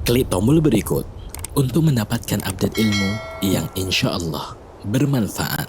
Klik tombol berikut untuk mendapatkan update ilmu yang insya Allah bermanfaat.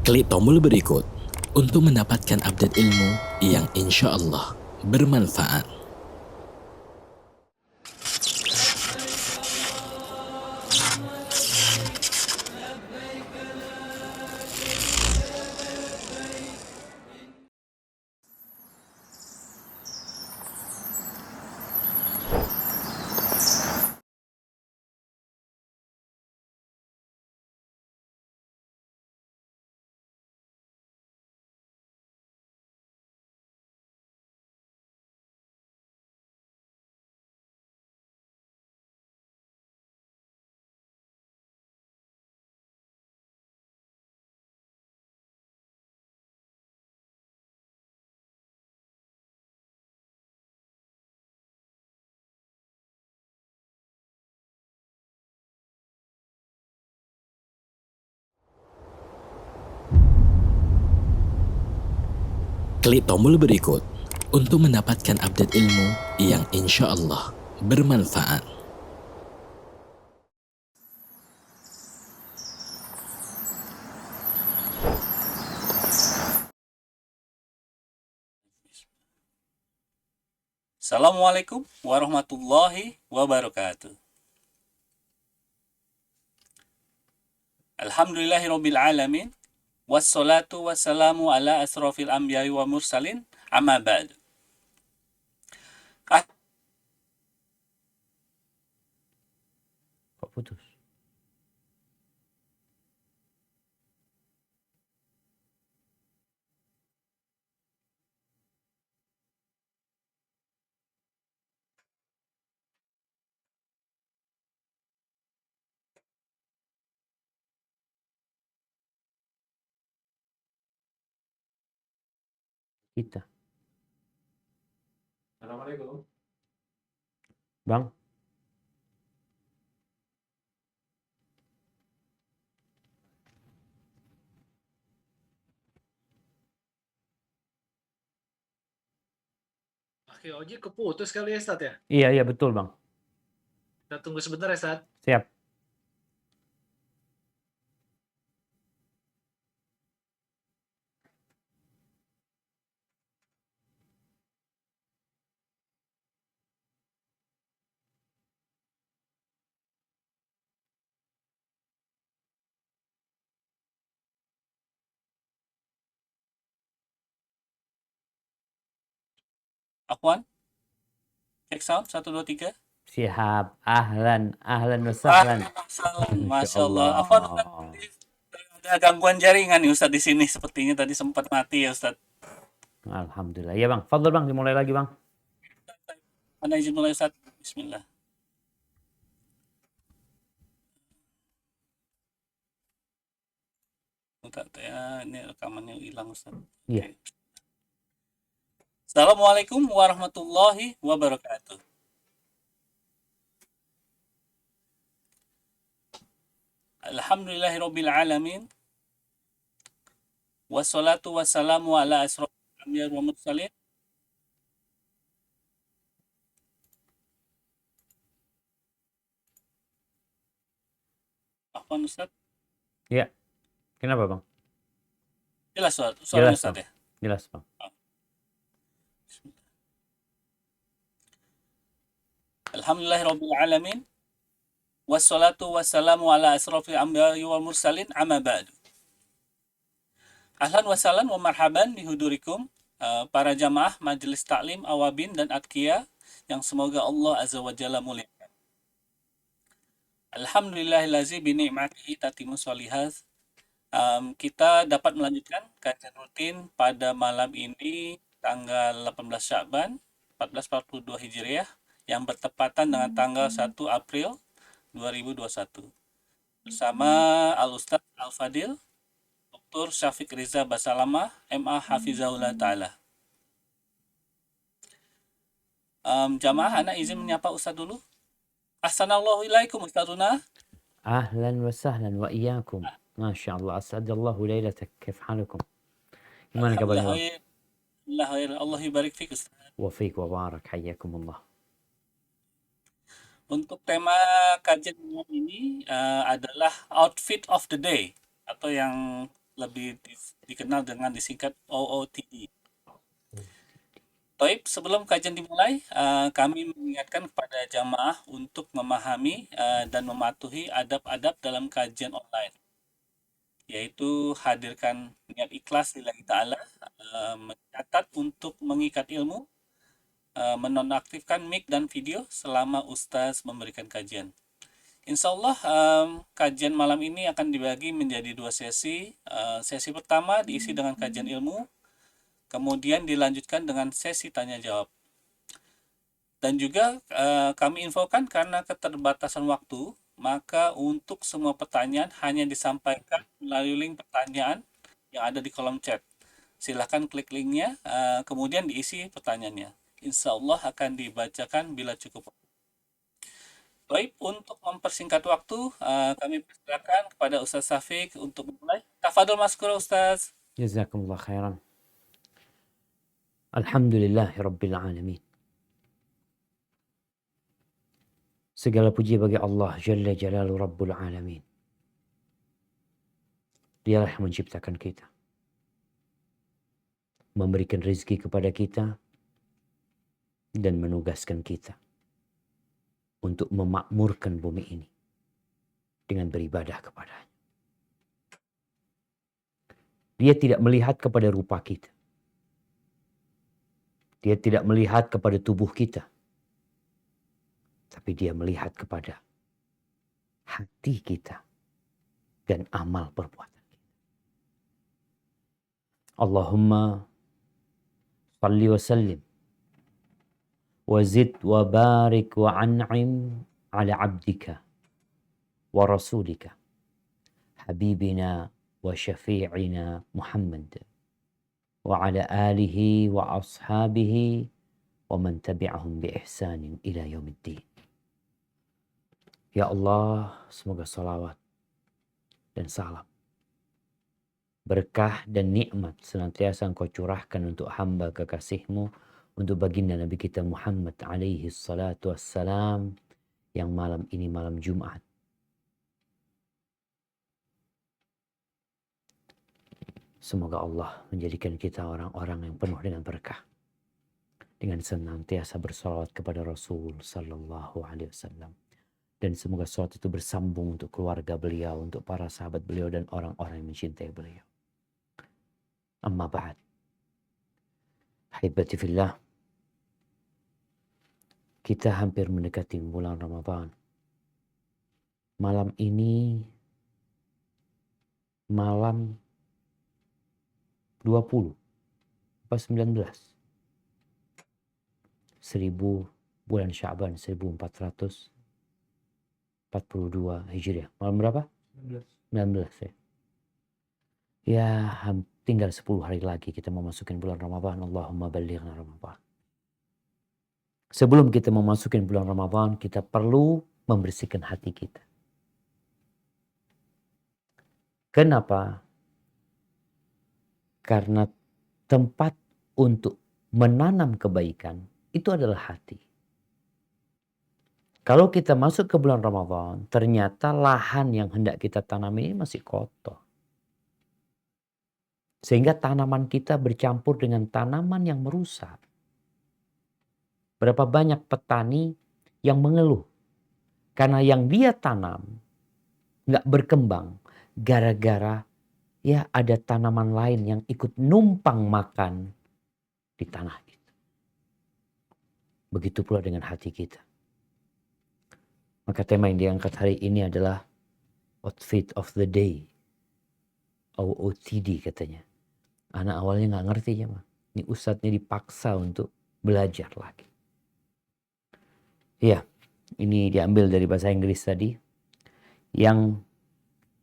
Klik tombol berikut untuk mendapatkan update ilmu yang insya Allah bermanfaat. Klik tombol berikut untuk mendapatkan update ilmu yang insya Allah bermanfaat. Assalamualaikum warahmatullahi wabarakatuh. Alhamdulillahirabbil alamin. Wassalatu wassalamu ala asrofil anbiya'i wa mursalin. Amma ba'du. Kok putus? Kita. Assalamualaikum. Bang, Oke, Oji keputus kali ya, Stat ya? iya betul Bang. Kita tunggu sebentar ya, Stat. Siap. Afwan. Cek sound 1 2 3. Siap. Ahlan wa sahlan. Masya Allah. Afwan, ada gangguan jaringan nih Ustaz di sini, sepertinya tadi sempat mati ya Ustaz. Alhamdulillah. Iya Bang. Fadhol Bang, dimulai lagi Bang. Mana izin mulai Ustaz? Bismillah. Bentar ya, ini rekamannya hilang Ustaz. Iya. Oke. Assalamualaikum warahmatullahi wabarakatuh. Alhamdulillahirabbil alamin. Wassalatu wassalamu ala asrofil anbiya'i wa mursalin. Afwan Ustaz. Ya, kenapa bang? Jelas suaranya Jelas Ustaz bang. ya? Jelas bang. Alhamdulillahirabbil alamin. Wassalatu wassalamu ala asrofil anbiya'i wal mursalin amma ba'du. Ahlan wa sahlan wa marhaban bihudurikum para jamaah Majelis Taklim Awabin dan Atkia yang semoga Allah Azza wa Jalla muliakan. Alhamdulillahillazi bi ni'matihi tatimmu sholihat. Kita dapat melanjutkan kajian rutin pada malam ini tanggal 18 Sya'ban 1442 Hijriah yang bertepatan dengan tanggal 1 April 2021 bersama Al-Ustaz Al-Fadil Dr. Syafiq Riza Basalamah MA Hafizahullah Ta'ala. Jamaah, anak izin menyapa Ustaz dulu. Assalamualaikum Ustazuna. Ahlan wa sahlan wa iyyakum. Masya Allah. As'adallahu laylatak. Kif halukum? Gimana kabarnya bang? Alhamdulillah khair. Allah yubarik fik Ustaz. Wa fiik wa barak. Hayyakumullah. Untuk tema kajian malam ini adalah outfit of the day atau yang lebih dikenal dengan disingkat OOTD. Baik, sebelum kajian dimulai, kami mengingatkan kepada jamaah untuk memahami dan mematuhi adab-adab dalam kajian online, yaitu hadirkan niat ikhlas lillahi ta'ala, mencatat untuk mengikat ilmu, menonaktifkan mic dan video selama Ustaz memberikan kajian. Insya Allah kajian malam ini akan dibagi menjadi 2 sesi. Sesi pertama diisi dengan kajian ilmu, kemudian dilanjutkan dengan sesi tanya jawab. Dan juga kami infokan karena keterbatasan waktu, maka untuk semua pertanyaan hanya disampaikan melalui link pertanyaan yang ada di kolom chat. Silahkan klik linknya, kemudian diisi pertanyaannya. Insya Allah akan dibacakan bila cukup. Baik, untuk mempersingkat waktu, kami persilakan kepada Ustaz Syafiq untuk mulai. Tafadhol maskur Ustaz. Jazakumullah khairan. Alhamdulillahi Rabbil Alamin. Segala puji bagi Allah Jalla Jalalu Rabbul Alamin. Dialah yang menciptakan kita, memberikan rezeki kepada kita, dan menugaskan kita untuk memakmurkan bumi ini dengan beribadah kepadanya. Dia tidak melihat kepada rupa kita. Dia tidak melihat kepada tubuh kita. Tapi dia melihat kepada hati kita dan amal perbuatan kita. Allahumma salli wa sallim wa zid wa barik wa an'im ala abdika wa rasulika habibina wa syafi'ina Muhammad wa ala alihi wa ashabihi wa man tabi'ahum bi ihsanin ila yaumiddin. Ya Allah, semoga salawat dan salam, berkah dan nikmat senantiasa Engkau curahkan untuk hamba kekasih-Mu, untuk baginda Nabi kita Muhammad alaihi salatu wassalam, yang malam ini malam Jumat. Semoga Allah menjadikan kita orang-orang yang penuh dengan berkah, dengan senantiasa bersalawat kepada Rasul sallallahu alaihi wasallam. Dan semoga salawat itu bersambung untuk keluarga beliau, untuk para sahabat beliau dan orang-orang yang mencintai beliau. Amma ba'd. Ahibati fillah. Kita hampir mendekati bulan Ramadan. Malam ini malam 20 apa 19 bulan Sya'ban 1442 Hijriah. Malam berapa? 19 ya. Ya, tinggal 10 hari lagi kita memasukin bulan Ramadan. Allahumma ballighna Ramadan. Sebelum kita memasukin bulan Ramadan, kita perlu membersihkan hati kita. Kenapa? Karena tempat untuk menanam kebaikan itu adalah hati. Kalau kita masuk ke bulan Ramadan, ternyata lahan yang hendak kita tanam ini masih kotor. Sehingga tanaman kita bercampur dengan tanaman yang merusak. Berapa banyak petani yang mengeluh karena yang dia tanam nggak berkembang gara-gara ya ada tanaman lain yang ikut numpang makan di tanah itu. Begitu pula dengan hati kita. Maka tema yang diangkat hari ini adalah outfit of the day. OOTD katanya. Anak awalnya nggak ngerti ya mah. Ini ustadznya dipaksa untuk belajar lagi. Ya, ini diambil dari bahasa Inggris tadi. Yang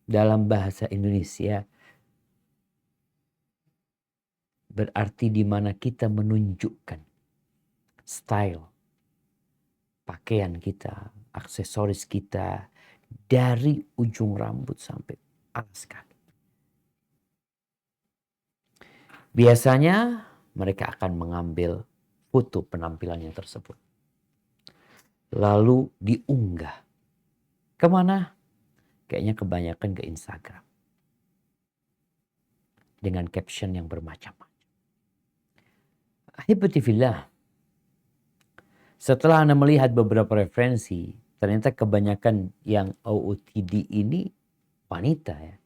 dalam bahasa Indonesia berarti di mana kita menunjukkan style pakaian kita, aksesoris kita dari ujung rambut sampai alas kaki. Biasanya mereka akan mengambil foto penampilannya tersebut. Lalu diunggah. Kemana? Kayaknya kebanyakan ke Instagram. Dengan caption yang bermacam-macam. Ahibati fillah. Setelah Anda melihat beberapa referensi, ternyata kebanyakan yang OOTD ini wanita ya.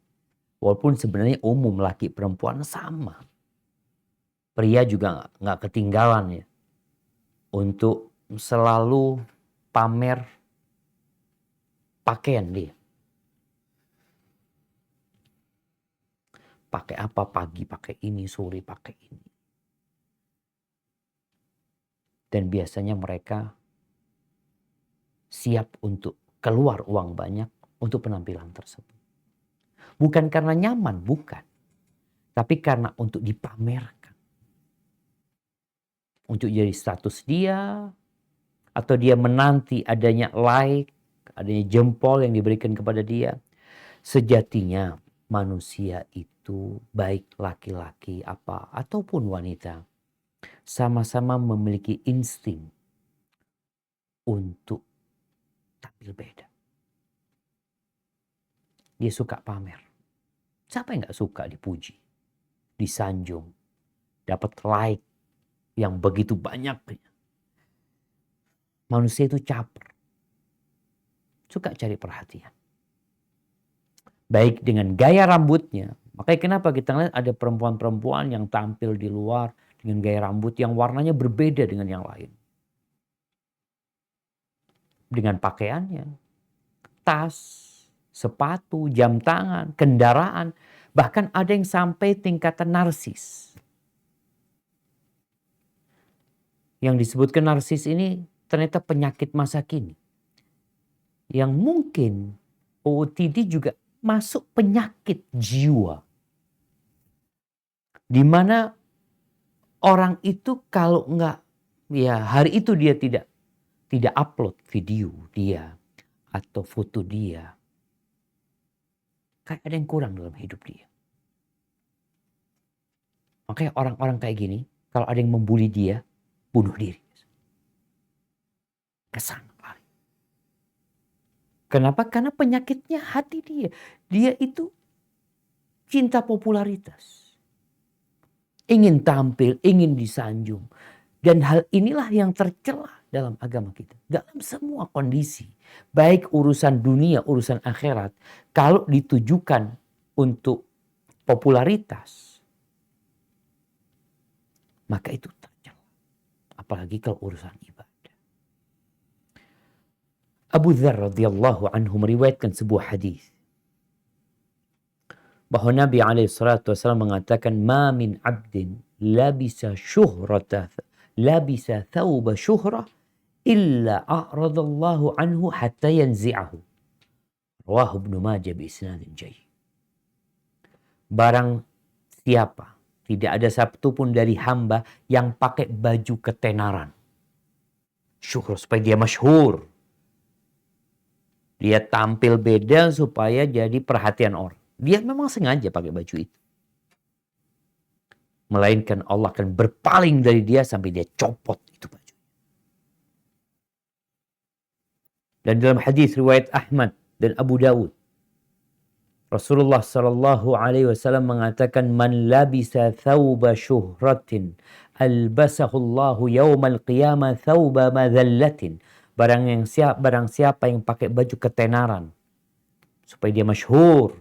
Walaupun sebenarnya umum laki perempuan sama. Pria juga nggak ketinggalan ya. Untuk selalu pamer pakaian dia. Pakai apa pagi, pakai ini, sore pakai ini. Dan biasanya mereka siap untuk keluar uang banyak untuk penampilan tersebut. Bukan karena nyaman, bukan. Tapi karena untuk dipamerkan. Untuk jadi status dia, atau dia menanti adanya like, adanya jempol yang diberikan kepada dia. Sejatinya manusia itu baik laki-laki apa ataupun wanita sama-sama memiliki insting untuk tampil beda. Dia suka pamer. Siapa yang gak suka dipuji, disanjung, dapat like yang begitu banyak. Manusia itu caper. Suka cari perhatian. Baik dengan gaya rambutnya. Makanya kenapa kita lihat ada perempuan-perempuan yang tampil di luar dengan gaya rambut yang warnanya berbeda dengan yang lain. Dengan pakaiannya, tas, sepatu, jam tangan, kendaraan. Bahkan ada yang sampai tingkatan narsis. Yang disebutkan narsis ini ternyata penyakit masa kini. Yang mungkin OOTD juga masuk penyakit jiwa. Di mana orang itu kalau enggak, ya hari itu dia tidak upload video dia atau foto dia. Kayak ada yang kurang dalam hidup dia. Makanya orang-orang kayak gini, kalau ada yang membuli dia, bunuh diri. Kesana lari. Kenapa? Karena penyakitnya hati dia. Dia itu cinta popularitas. Ingin tampil, ingin disanjung. Dan hal inilah yang tercela dalam agama kita. Dalam semua kondisi. Baik urusan dunia, urusan akhirat. Kalau ditujukan untuk popularitas. Maka itu tercela. Apalagi kalau urusan ibadah. Abu Dzar radhiyallahu anhu meriwayatkan sebuah hadis. Bahwa Nabi alaihissalatu wassalam mengatakan, "Ma min abdin labisa thawba syuhrah illa a'radallahu anhu hatta yanzi'ahu." Rawahu Ibnu Majah bi isnadin jayyid. Barang siapa, tidak ada satu pun dari hamba yang pakai baju ketenaran. Syuhrah supaya dia masyhur. Dia tampil beda supaya jadi perhatian orang. Dia memang sengaja pakai baju itu. Melainkan Allah akan berpaling dari dia sampai dia copot itu baju. Dan dalam hadis riwayat Ahmad dan Abu Dawud, Rasulullah sallallahu alaihi wasallam mengatakan, "Man labisa thawba syuhratin albasahullahu yaumal qiyamah thawba madhallatin." Barang siapa yang pakai baju ketenaran supaya dia masyhur,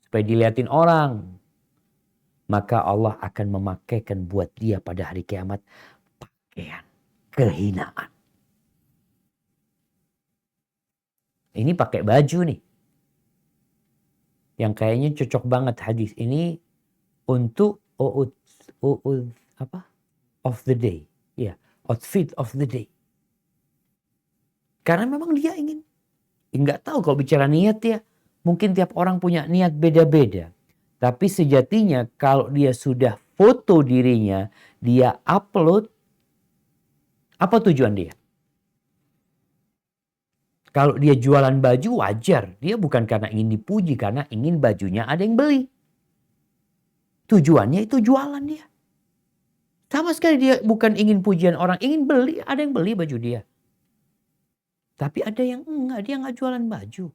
supaya dilihatin orang, maka Allah akan memakaikan buat dia pada hari kiamat pakaian kehinaan. Ini pakai baju nih, yang kayaknya cocok banget hadis ini untuk of the day, ya, outfit of the day. Karena memang dia ingin, nggak tahu kalau bicara niat ya, mungkin tiap orang punya niat beda-beda. Tapi sejatinya kalau dia sudah foto dirinya, dia upload, apa tujuan dia? Kalau dia jualan baju wajar, dia bukan karena ingin dipuji, karena ingin bajunya ada yang beli. Tujuannya itu jualan dia. Sama sekali dia bukan ingin pujian orang, ingin beli, ada yang beli baju dia. Tapi ada yang enggak, dia enggak jualan baju.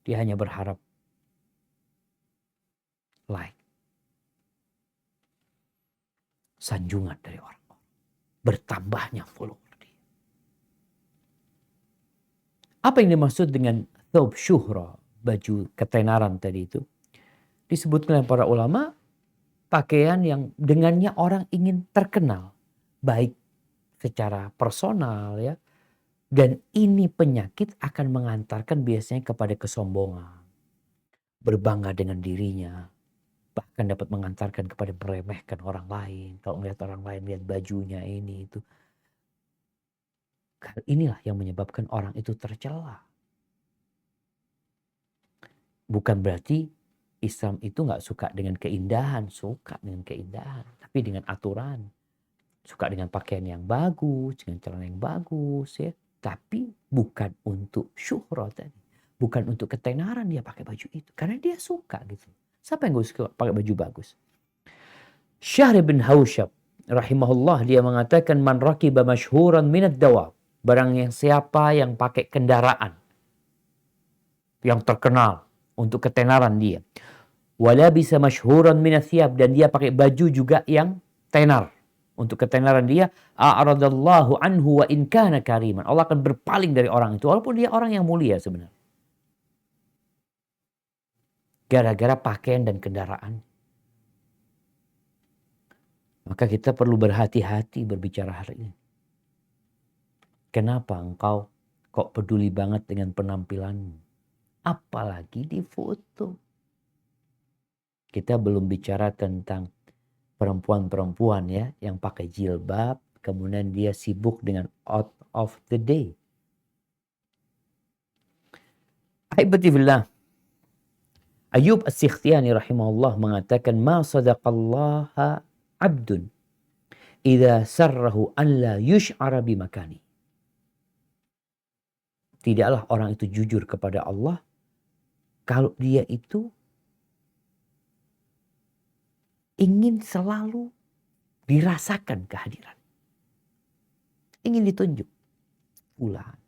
Dia hanya berharap like, sanjungan dari orang-orang, bertambahnya follower dia. Apa yang dimaksud dengan thawb syuhra, baju ketenaran tadi itu? Disebutkan oleh para ulama, pakaian yang dengannya orang ingin terkenal, baik secara personal ya. Dan ini penyakit akan mengantarkan biasanya kepada kesombongan, berbangga dengan dirinya, bahkan dapat mengantarkan kepada meremehkan orang lain. Kalau melihat orang lain, lihat bajunya ini itu. Inilah yang menyebabkan orang itu tercela. Bukan berarti Islam itu nggak suka dengan keindahan, suka dengan keindahan, tapi dengan aturan. Suka dengan pakaian yang bagus, dengan celana yang bagus ya. Tapi bukan untuk syuhra tadi. Bukan untuk ketenaran dia pakai baju itu. Karena dia suka gitu. Siapa yang gak suka pakai baju bagus? Syahr bin Hausyab rahimahullah, dia mengatakan, "Man rakiba masyhuran minad dawab." Barang yang siapa yang pakai kendaraan yang terkenal untuk ketenaran dia. Wala bisa masyhuran minat thiyab, dan dia pakai baju juga yang tenar. Untuk ketenaran dia, a'radallahu anhu wa in kana kariman. Allah akan berpaling dari orang itu walaupun dia orang yang mulia sebenarnya. Gara-gara pakaian dan kendaraan. Maka kita perlu berhati-hati berbicara hari ini. Kenapa engkau kok peduli banget dengan penampilanmu? Apalagi di foto. Kita belum bicara tentang perempuan-perempuan ya yang pakai jilbab, kemudian dia sibuk dengan out of the day. Ahibati fillah, Ayyub As-Sikhtiyani rahimahullah mengatakan, "Ma sadaqallaha 'abdun idza sarrahu an la yush'ara bimakani." Tidaklah orang itu jujur kepada Allah kalau dia itu ingin selalu dirasakan kehadiran. Ingin ditunjuk. Fulan.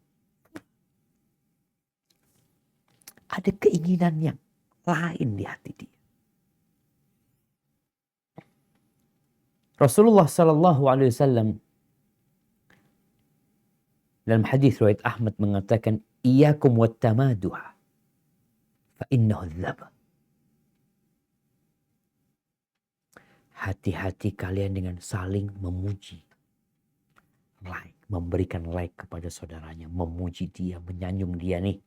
Ada keinginan yang lain di hati dia. Rasulullah sallallahu alaihi wasallam dalam hadis riwayat Ahmad mengatakan, "Iyyakum wattamaduha fa innahu dzaba." Hati-hati kalian dengan saling memuji. Like, memberikan like kepada saudaranya, memuji dia, menyanjung dia nih.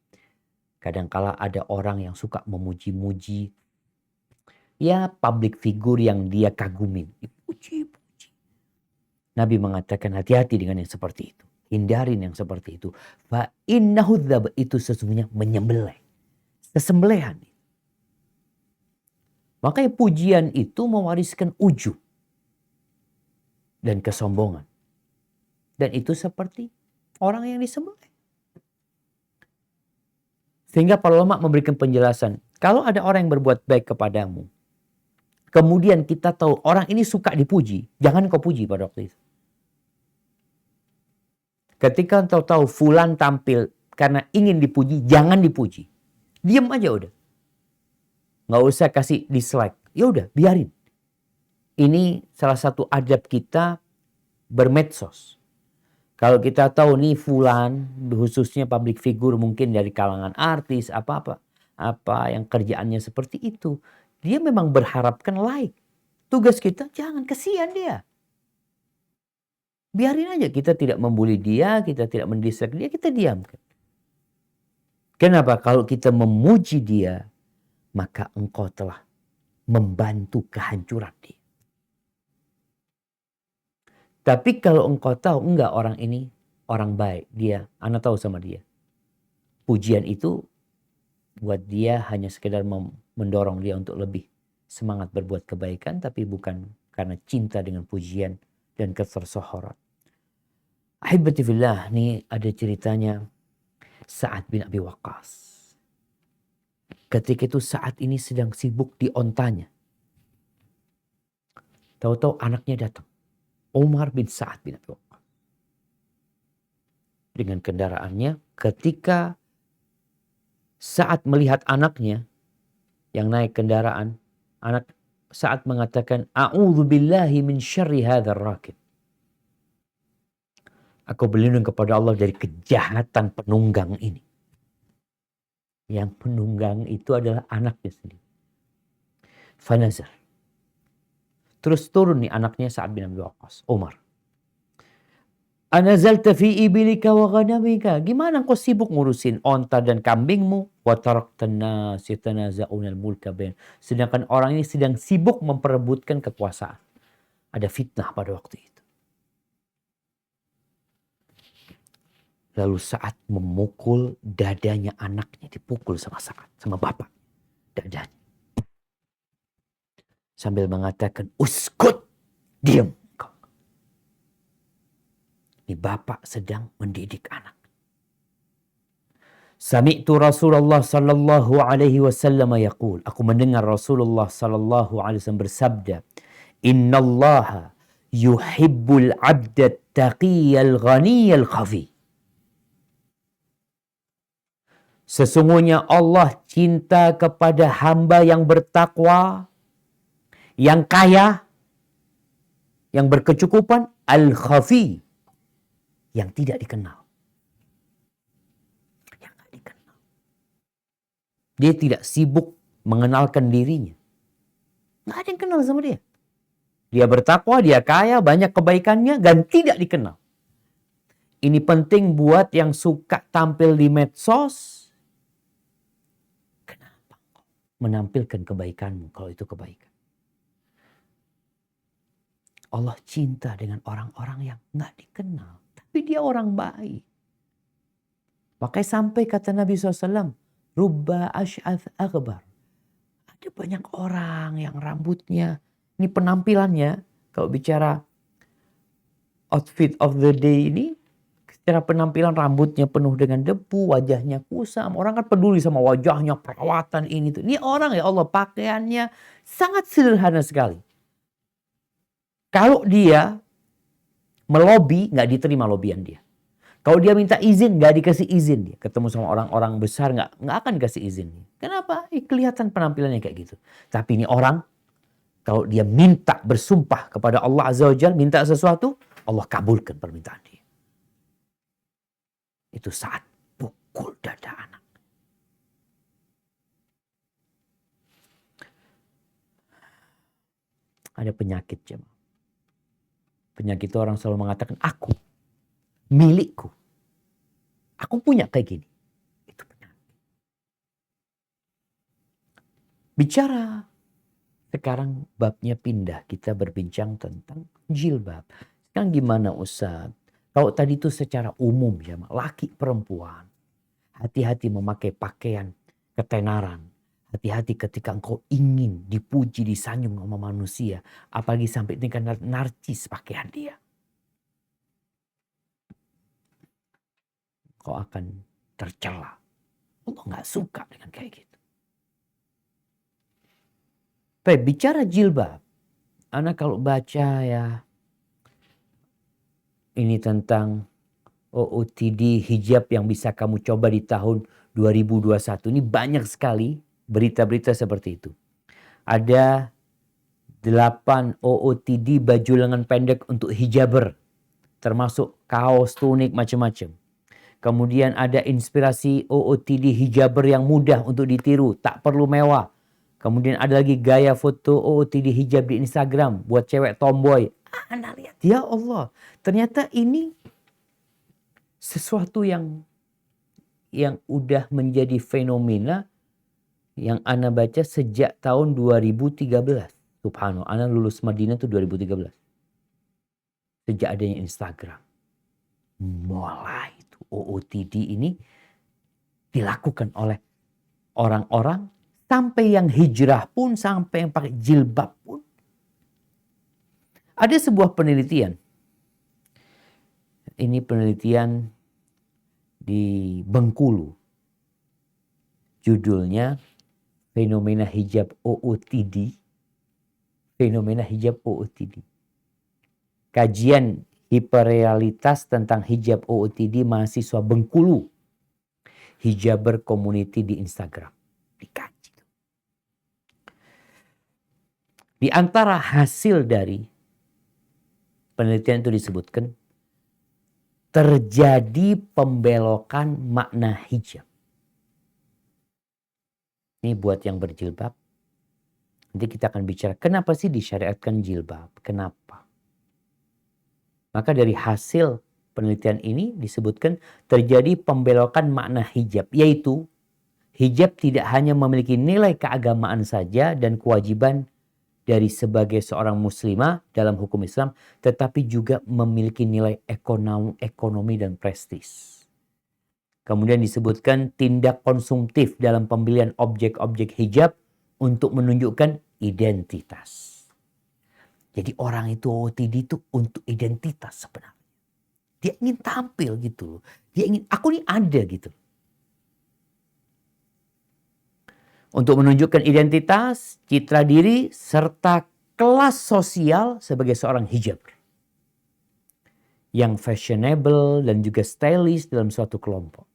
Kadangkala ada orang yang suka memuji-muji, ya public figure yang dia kagumin. Dipuji-puji. Nabi mengatakan hati-hati dengan yang seperti itu. Hindarin yang seperti itu. Fa innahu dzab, itu sesungguhnya menyembelih. Kesembelihan. Makanya pujian itu mewariskan ujub dan kesombongan. Dan itu seperti orang yang disembelih. Sehingga para ulama memberikan penjelasan. Kalau ada orang yang berbuat baik kepadamu, kemudian kita tahu orang ini suka dipuji, jangan kau puji pada waktu itu. Ketika engkau tahu fulan tampil karena ingin dipuji, jangan dipuji. Diam aja udah. Nggak usah kasih dislike. Ya udah, biarin. Ini salah satu adab kita bermedsos. Kalau kita tahu nih fulan, khususnya public figure mungkin dari kalangan artis, apa yang kerjaannya seperti itu. Dia memang berharapkan like. Tugas kita jangan, kesian dia. Biarin aja, kita tidak membuli dia, kita tidak mendislike dia, kita diamkan. Kenapa? Kalau kita memuji dia, maka engkau telah membantu kehancuran dia. Tapi kalau engkau tahu, enggak, orang ini orang baik, dia, Anda tahu sama dia. Pujian itu buat dia hanya sekedar mendorong dia untuk lebih semangat berbuat kebaikan, tapi bukan karena cinta dengan pujian dan ketersohoran. Ahibati fillah, ini ada ceritanya Sa'ad bin Abi Waqqas. Ketika itu Sa'ad ini sedang sibuk di ontanya. Tahu-tahu anaknya datang. Umar bin Sa'ad bin Abi Waqqas. Dengan kendaraannya, ketika Sa'ad melihat anaknya yang naik kendaraan, anak Sa'ad mengatakan, "A'udzu billahi min syarri hadzal rakib." Aku berlindung kepada Allah dari kejahatan penunggang ini. Yang penunggang itu adalah anaknya sendiri. Fanazar. Terus turun nih anaknya Sa'ad bin Abi Waqqas, Umar. Anazalta fi ibilika wa ghanamika. Gimana kau sibuk ngurusin onta dan kambingmu? Wa taraktan nas yatanaza'una al-mulka bain. Sedangkan orang ini sedang sibuk memperebutkan kekuasaan. Ada fitnah pada waktu itu. Lalu Sa'ad memukul dadanya anaknya, dipukul sama Sa'ad, sama bapak, dadanya. Sambil mengatakan, uskut, diam kau. Ini bapak sedang mendidik anak. Sami'tu Rasulullah sallallahu alaihi wasallam yaqul. Aku mendengar Rasulullah sallallahu alaihi wasallam bersabda, "Innallaha yuhibbul 'abda at-taqiyyal ghaniyyal khafi." Sesungguhnya Allah cinta kepada hamba yang bertakwa, yang kaya, yang berkecukupan, al-khafi, yang tidak dikenal. Yang tidak dikenal. Dia tidak sibuk mengenalkan dirinya. Nggak ada yang kenal sama dia. Dia bertakwa, dia kaya, banyak kebaikannya, dan tidak dikenal. Ini penting buat yang suka tampil di medsos. Kenapa menampilkan kebaikanmu kalau itu kebaikan? Allah cinta dengan orang-orang yang nggak dikenal. Tapi dia orang baik. Makanya sampai kata Nabi SAW, Rubba ash'ath aghbar. Ada banyak orang yang rambutnya, ini penampilannya, kalau bicara outfit of the day ini, secara penampilan rambutnya penuh dengan debu, wajahnya kusam. Orang kan peduli sama wajahnya, perawatan ini tuh. Ini orang ya Allah, pakaiannya sangat sederhana sekali. Kalau dia melobi, nggak diterima lobian dia. Kalau dia minta izin, nggak dikasih izin dia. Ketemu sama orang-orang besar, nggak akan dikasih izin. Kenapa? Kelihatan penampilannya kayak gitu. Tapi ini orang, kalau dia minta bersumpah kepada Allah Azza wa Jalla, minta sesuatu, Allah kabulkan permintaan dia. Itu saat pukul dada anak. Ada penyakit jemaah. Penyakit itu orang selalu mengatakan, aku, milikku. Aku punya kayak gini. Itu penyakit. Bicara, sekarang babnya pindah. Kita berbincang tentang jilbab. Sekarang gimana Ustaz? Kalau tadi itu secara umum ya, laki perempuan. Hati-hati memakai pakaian ketenaran. Hati-hati ketika engkau ingin dipuji, disanjung sama manusia. Apalagi sampai tingkat narcis pakaian dia. Kau akan tercela. Allah gak suka dengan kayak gitu. Baik, bicara jilbab. Anak kalau baca ya. Ini tentang OOTD hijab yang bisa kamu coba di tahun 2021. Ini banyak sekali berita-berita seperti itu. Ada 8 OOTD baju lengan pendek untuk hijaber, termasuk kaos, tunik, macam-macam. Kemudian ada inspirasi OOTD hijaber yang mudah untuk ditiru, tak perlu mewah. Kemudian ada lagi gaya foto OOTD hijab di Instagram buat cewek tomboy. Anda lihat, ya Allah, ternyata ini sesuatu yang udah menjadi fenomena yang Ana baca sejak tahun 2013. Subhanallah, Ana lulus Madinah itu 2013. Sejak adanya Instagram. Mulai itu OOTD ini dilakukan oleh orang-orang, sampai yang hijrah pun, sampai yang pakai jilbab pun. Ada sebuah penelitian. Ini penelitian di Bengkulu. Judulnya Fenomena Hijab OOTD. Fenomena Hijab OOTD. Kajian hiperrealitas tentang hijab OOTD mahasiswa Bengkulu. Hijaber community di Instagram. Dikaji. Di antara hasil dari penelitian itu disebutkan terjadi pembelokan makna hijab. Ini buat yang berjilbab. Nanti kita akan bicara kenapa sih disyariatkan jilbab? Kenapa? Maka dari hasil penelitian ini disebutkan terjadi pembelokan makna hijab. Yaitu hijab tidak hanya memiliki nilai keagamaan saja dan kewajiban dari sebagai seorang muslimah dalam hukum Islam, tetapi juga memiliki nilai ekonomi dan prestis. Kemudian disebutkan tindak konsumtif dalam pembelian objek-objek hijab untuk menunjukkan identitas. Jadi orang itu OOTD itu untuk identitas sebenarnya. Dia ingin tampil gitu. Dia ingin, aku ini ada gitu. Untuk menunjukkan identitas, citra diri, serta kelas sosial sebagai seorang hijaber. Yang fashionable dan juga stylish dalam suatu kelompok.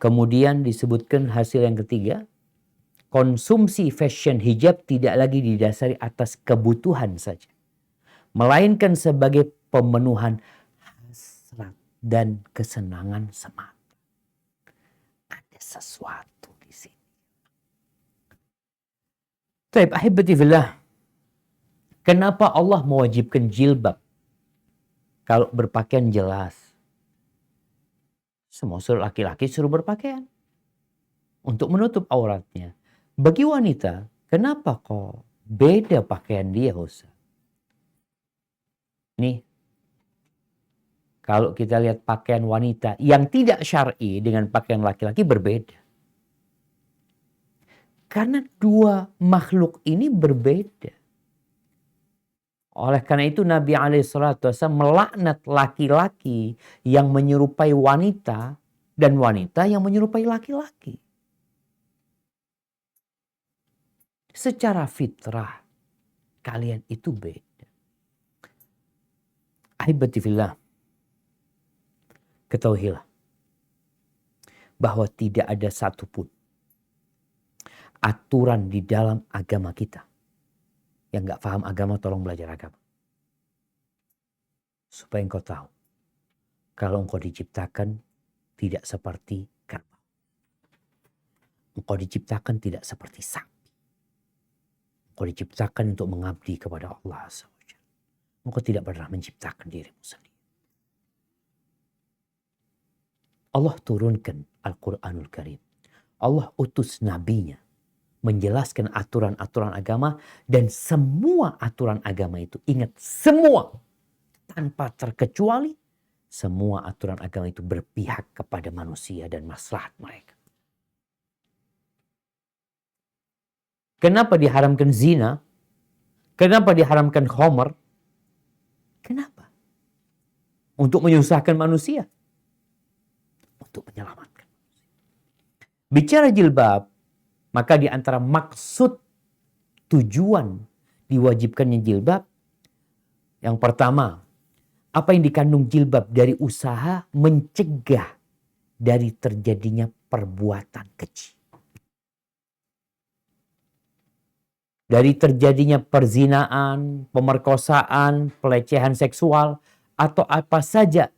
Kemudian disebutkan hasil yang ketiga, konsumsi fashion hijab tidak lagi didasari atas kebutuhan saja, melainkan sebagai pemenuhan hasrat dan kesenangan semata. Ada sesuatu di sini. Taib ahibati fillah. Kenapa Allah mewajibkan jilbab? Kalau berpakaian jelas. Semua suruh laki-laki suruh berpakaian. Untuk menutup auratnya. Bagi wanita, kenapa kok beda pakaian dia, Ustaz? Nih, kalau kita lihat pakaian wanita yang tidak syar'i dengan pakaian laki-laki berbeda. Karena dua makhluk ini berbeda. Oleh karena itu Nabi SAW melaknat laki-laki yang menyerupai wanita dan wanita yang menyerupai laki-laki. Secara fitrah kalian itu beda. Ahibati fillah. Ketahuilah bahwa tidak ada satupun aturan di dalam agama kita. Yang gak paham agama tolong belajar agama. Supaya engkau tahu. Kalau engkau diciptakan tidak seperti kerbau. Engkau diciptakan tidak seperti sapi. Engkau diciptakan untuk mengabdi kepada Allah SWT. Engkau tidak pernah menciptakan dirimu sendiri. Allah turunkan Al-Quranul Karim. Allah utus nabinya. Menjelaskan aturan-aturan agama. Dan semua aturan agama itu. Ingat, semua. Tanpa terkecuali. Semua aturan agama itu berpihak kepada manusia dan maslahat mereka. Kenapa diharamkan zina? Kenapa diharamkan khamr? Kenapa? Untuk menyusahkan manusia. Untuk menyelamatkan. Bicara jilbab. Maka di antara maksud tujuan diwajibkannya jilbab. Yang pertama, apa yang dikandung jilbab dari usaha mencegah dari terjadinya perbuatan keji. Dari terjadinya perzinaan, pemerkosaan, pelecehan seksual, atau apa saja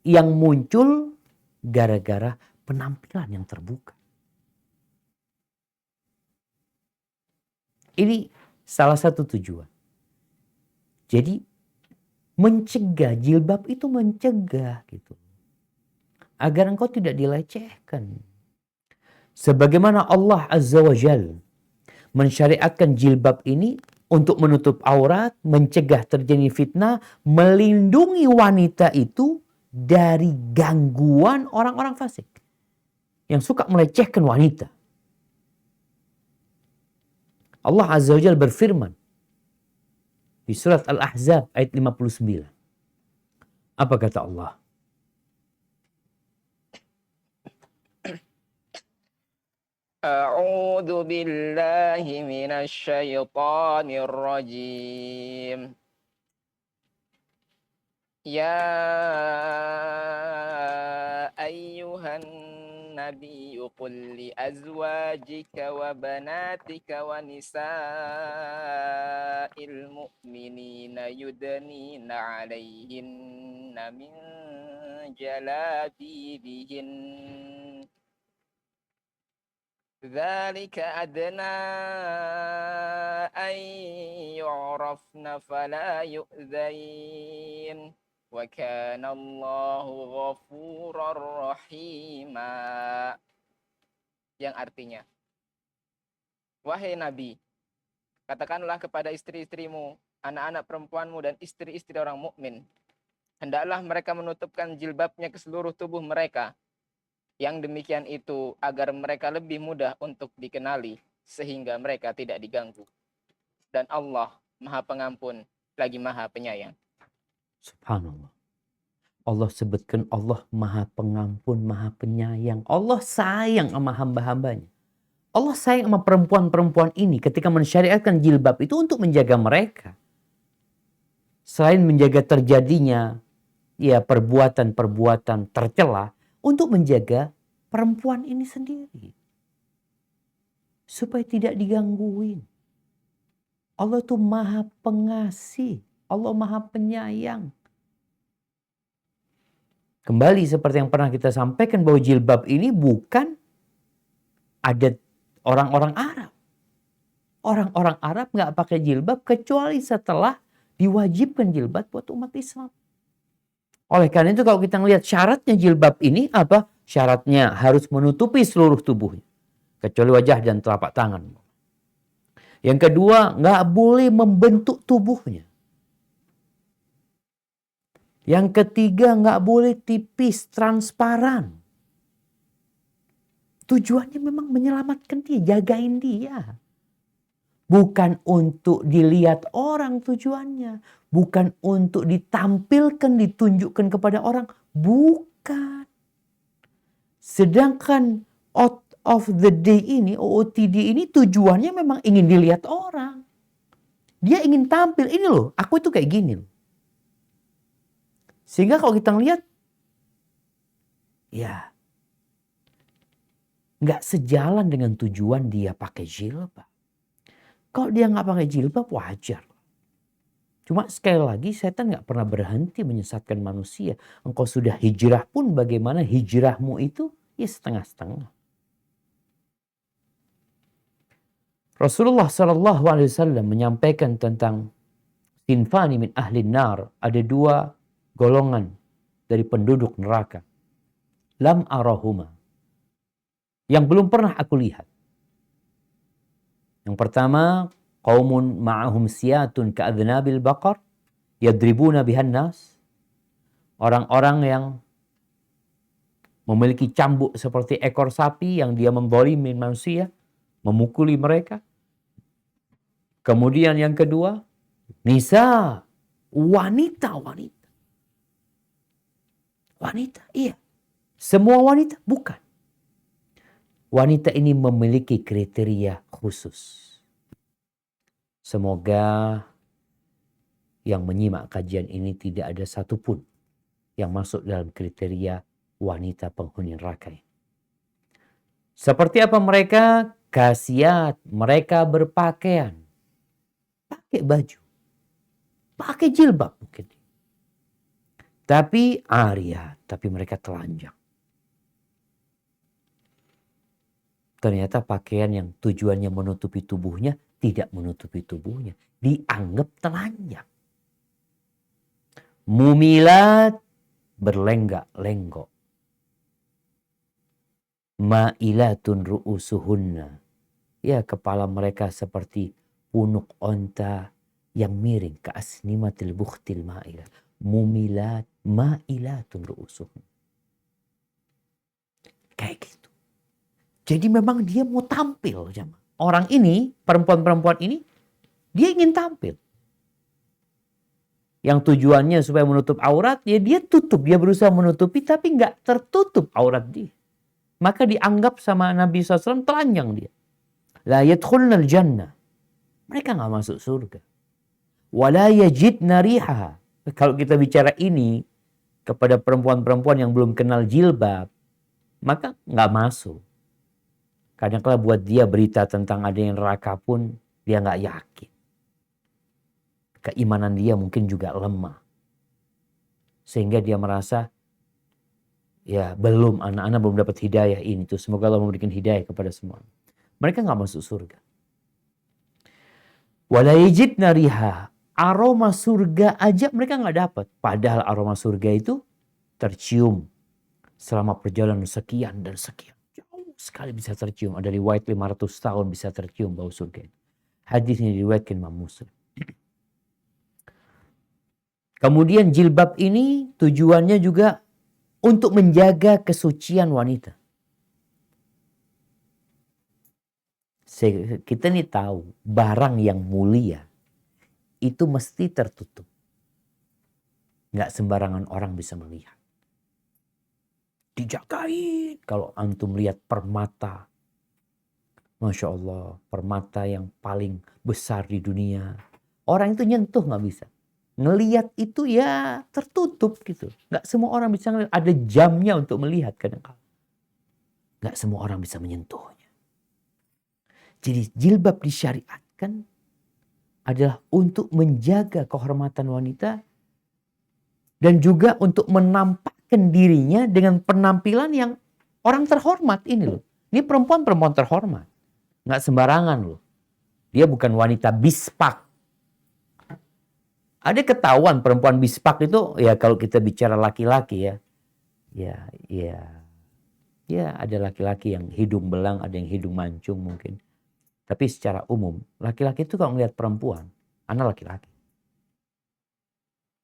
yang muncul gara-gara penampilan yang terbuka. Ini salah satu tujuan. Jadi mencegah, jilbab itu mencegah gitu. Agar engkau tidak dilecehkan. Sebagaimana Allah Azza wa Jal mensyariatkan jilbab ini untuk menutup aurat, mencegah terjadi fitnah, melindungi wanita itu dari gangguan orang-orang fasik yang suka melecehkan wanita. Allah Azza wa Jalla berfirman di surat Al-Ahzab ayat 59. Apa kata Allah? أعوذ بالله من الشيطان الرجيم يا أيها النبي قل لأزواجك وبناتك ونساء المؤمنين يدنين عليهن من جلابيبهن ذلك أدنى أن يعرفن فلا يؤذين وكان الله غفورا رحيما. Yang artinya, wahai Nabi, katakanlah kepada istri-istrimu, anak-anak perempuanmu dan istri-istri orang mukmin, hendaklah mereka menutupkan jilbabnya ke seluruh tubuh mereka. Yang demikian itu agar mereka lebih mudah untuk dikenali sehingga mereka tidak diganggu. Dan Allah Maha Pengampun lagi Maha Penyayang. Subhanallah. Allah sebutkan Allah Maha Pengampun, Maha Penyayang. Allah sayang sama hamba-hambanya. Allah sayang sama perempuan-perempuan ini ketika mensyariatkan jilbab itu untuk menjaga mereka. Selain menjaga terjadinya perbuatan-perbuatan tercela, untuk menjaga perempuan ini sendiri. Supaya tidak digangguin. Allah itu Maha Pengasih. Allah Maha Penyayang. Kembali seperti yang pernah kita sampaikan bahwa jilbab ini bukan adat orang-orang Arab. Orang-orang Arab nggak pakai jilbab kecuali setelah diwajibkan jilbab buat umat Islam. Oleh karena itu kalau kita melihat syaratnya jilbab ini apa? Syaratnya harus menutupi seluruh tubuhnya. Kecuali wajah dan telapak tangan. Yang kedua, nggak boleh membentuk tubuhnya. Yang ketiga, nggak boleh tipis, transparan. Tujuannya memang menyelamatkan dia, jagain dia. Bukan untuk dilihat orang tujuannya. Bukan untuk ditampilkan, ditunjukkan kepada orang. Bukan. Sedangkan out of the day ini, OOTD ini tujuannya memang ingin dilihat orang. Dia ingin tampil, ini loh, aku itu kayak gini loh. Sehingga kalau kita lihat, ya, nggak sejalan dengan tujuan dia pakai jilbab. Kalau dia nggak pakai jilbab, wajar. Cuma sekali lagi setan nggak pernah berhenti menyesatkan manusia. Engkau sudah hijrah pun bagaimana hijrahmu itu ya setengah-setengah. Rasulullah SAW menyampaikan tentang sinfani min ahli nar. Ada dua golongan dari penduduk neraka. Lam arahuma. Yang belum pernah aku lihat. Yang pertama, qaumun ma'ahum siyatun ka'adhnabil baqar yadribuna bihan nas. Orang-orang yang memiliki cambuk seperti ekor sapi yang dia membolimi manusia, memukuli mereka. Kemudian yang kedua, nisa, wanita-wanita. Wanita, iya. Semua wanita, bukan. Wanita ini memiliki kriteria khusus. Semoga yang menyimak kajian ini tidak ada satupun yang masuk dalam kriteria wanita penghuni neraka ini. Seperti apa mereka? Kasiat, mereka berpakaian, pakai baju, pakai jilbab mungkin. Tapi ariyat, tapi mereka telanjang. Ternyata pakaian yang tujuannya menutupi tubuhnya tidak menutupi tubuhnya, dianggap telanjang. Mumilat, berlenggak-lenggok. Ma'ilatun ru'usuhunna. Ya, kepala mereka seperti punuk onta yang miring. Ka'asnimatil bukhtil ma'ilat. Mumilat, ma'ilatun ru'usuhunna. Kayak gitu. Jadi memang dia mau tampil. Orang ini, perempuan-perempuan ini, dia ingin tampil. Yang tujuannya supaya menutup aurat, ya dia tutup. Dia berusaha menutupi tapi nggak tertutup aurat dia. Maka dianggap sama Nabi SAW telanjang dia. La yadkhulnal jannah. Mereka nggak masuk surga. Wala yajidna rihaha. Kalau kita bicara ini kepada perempuan-perempuan yang belum kenal jilbab, maka nggak masuk. Kadang-kala buat dia berita tentang adanya neraka pun dia nggak yakin. Keimanan dia mungkin juga lemah. Sehingga dia merasa, ya belum, anak-anak belum dapat hidayah ini tuh. Semoga Allah memberikan hidayah kepada semua. Mereka nggak masuk surga. Wala yajidna riha. Aroma surga aja mereka nggak dapat. Padahal aroma surga itu tercium selama perjalanan sekian dan sekian. Jauh sekali bisa tercium. Ada riwayat 500 tahun bisa tercium bau surga. Hadis ini diriwayatkan Imam Muslim. Kemudian jilbab ini tujuannya juga untuk menjaga kesucian wanita. Kita nih tahu barang yang mulia itu mesti tertutup. Nggak sembarangan orang bisa melihat. Dijagain. Kalau antum lihat permata. Masya Allah, permata yang paling besar di dunia. Orang itu nyentuh nggak bisa. Ngelihat itu ya tertutup gitu. Nggak semua orang bisa ngelihat. Ada jamnya untuk melihat kadang-kadang. Nggak semua orang bisa menyentuhnya. Jadi jilbab disyariatkan adalah untuk menjaga kehormatan wanita dan juga untuk menampakkan dirinya dengan penampilan yang orang terhormat ini loh. Ini perempuan terhormat. Nggak sembarangan loh. Dia bukan wanita bispak. Ada ketahuan perempuan bispak itu ya kalau kita bicara laki-laki ya. Ya ada laki-laki yang hidung belang, ada yang hidung mancung mungkin. Tapi secara umum laki-laki itu kalau melihat perempuan, anak laki-laki.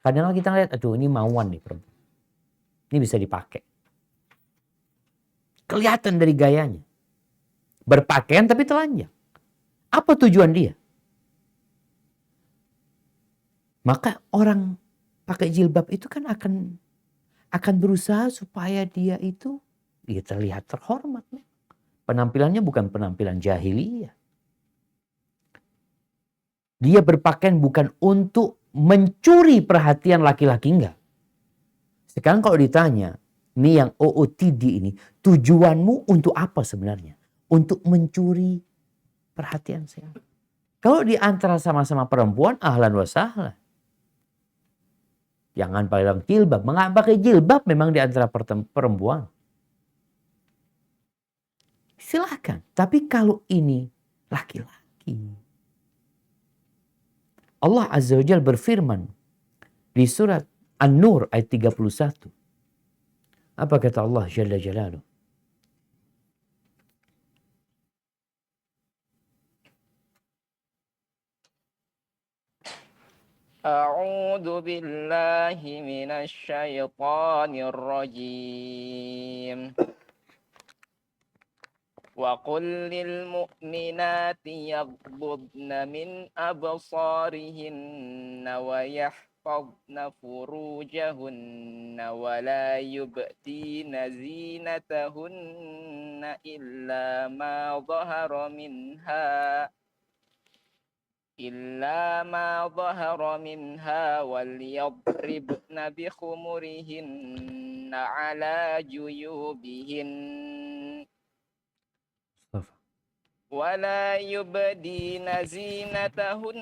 Kadang-kadang kita ngeliat, aduh ini mauan nih perempuan. Ini bisa dipakai. Kelihatan dari gayanya. Berpakaian tapi telanjang. Apa tujuan dia? Maka orang pakai jilbab itu kan akan berusaha supaya dia itu terlihat terhormat. Penampilannya bukan penampilan jahiliyah. Dia berpakaian bukan untuk mencuri perhatian laki-laki, enggak. Sekarang kalau ditanya, nih yang OOTD ini, tujuanmu untuk apa sebenarnya? Untuk mencuri perhatian saya. Kalau di antara sama-sama perempuan, ahlan wa sahlan. Jangan pakai jilbab. Mengapa pakai jilbab memang di antara perempuan? Silakan. Tapi kalau ini laki-laki. Allah Azza wa Jalla berfirman di surat An-Nur ayat 31. Apa kata Allah Jalla Jalaluh? A'udzu billahi minasy syaithanir rajim. وقل للمؤمنات يغضضن من أبصارهن ويحفظن فروجهن ولا يبدين زينتهن إلا ما ظهر منها إلا ما ظهر منها وليضربن بخمرهن على جيوبهن Mustafa. ولا يبدين زينتهن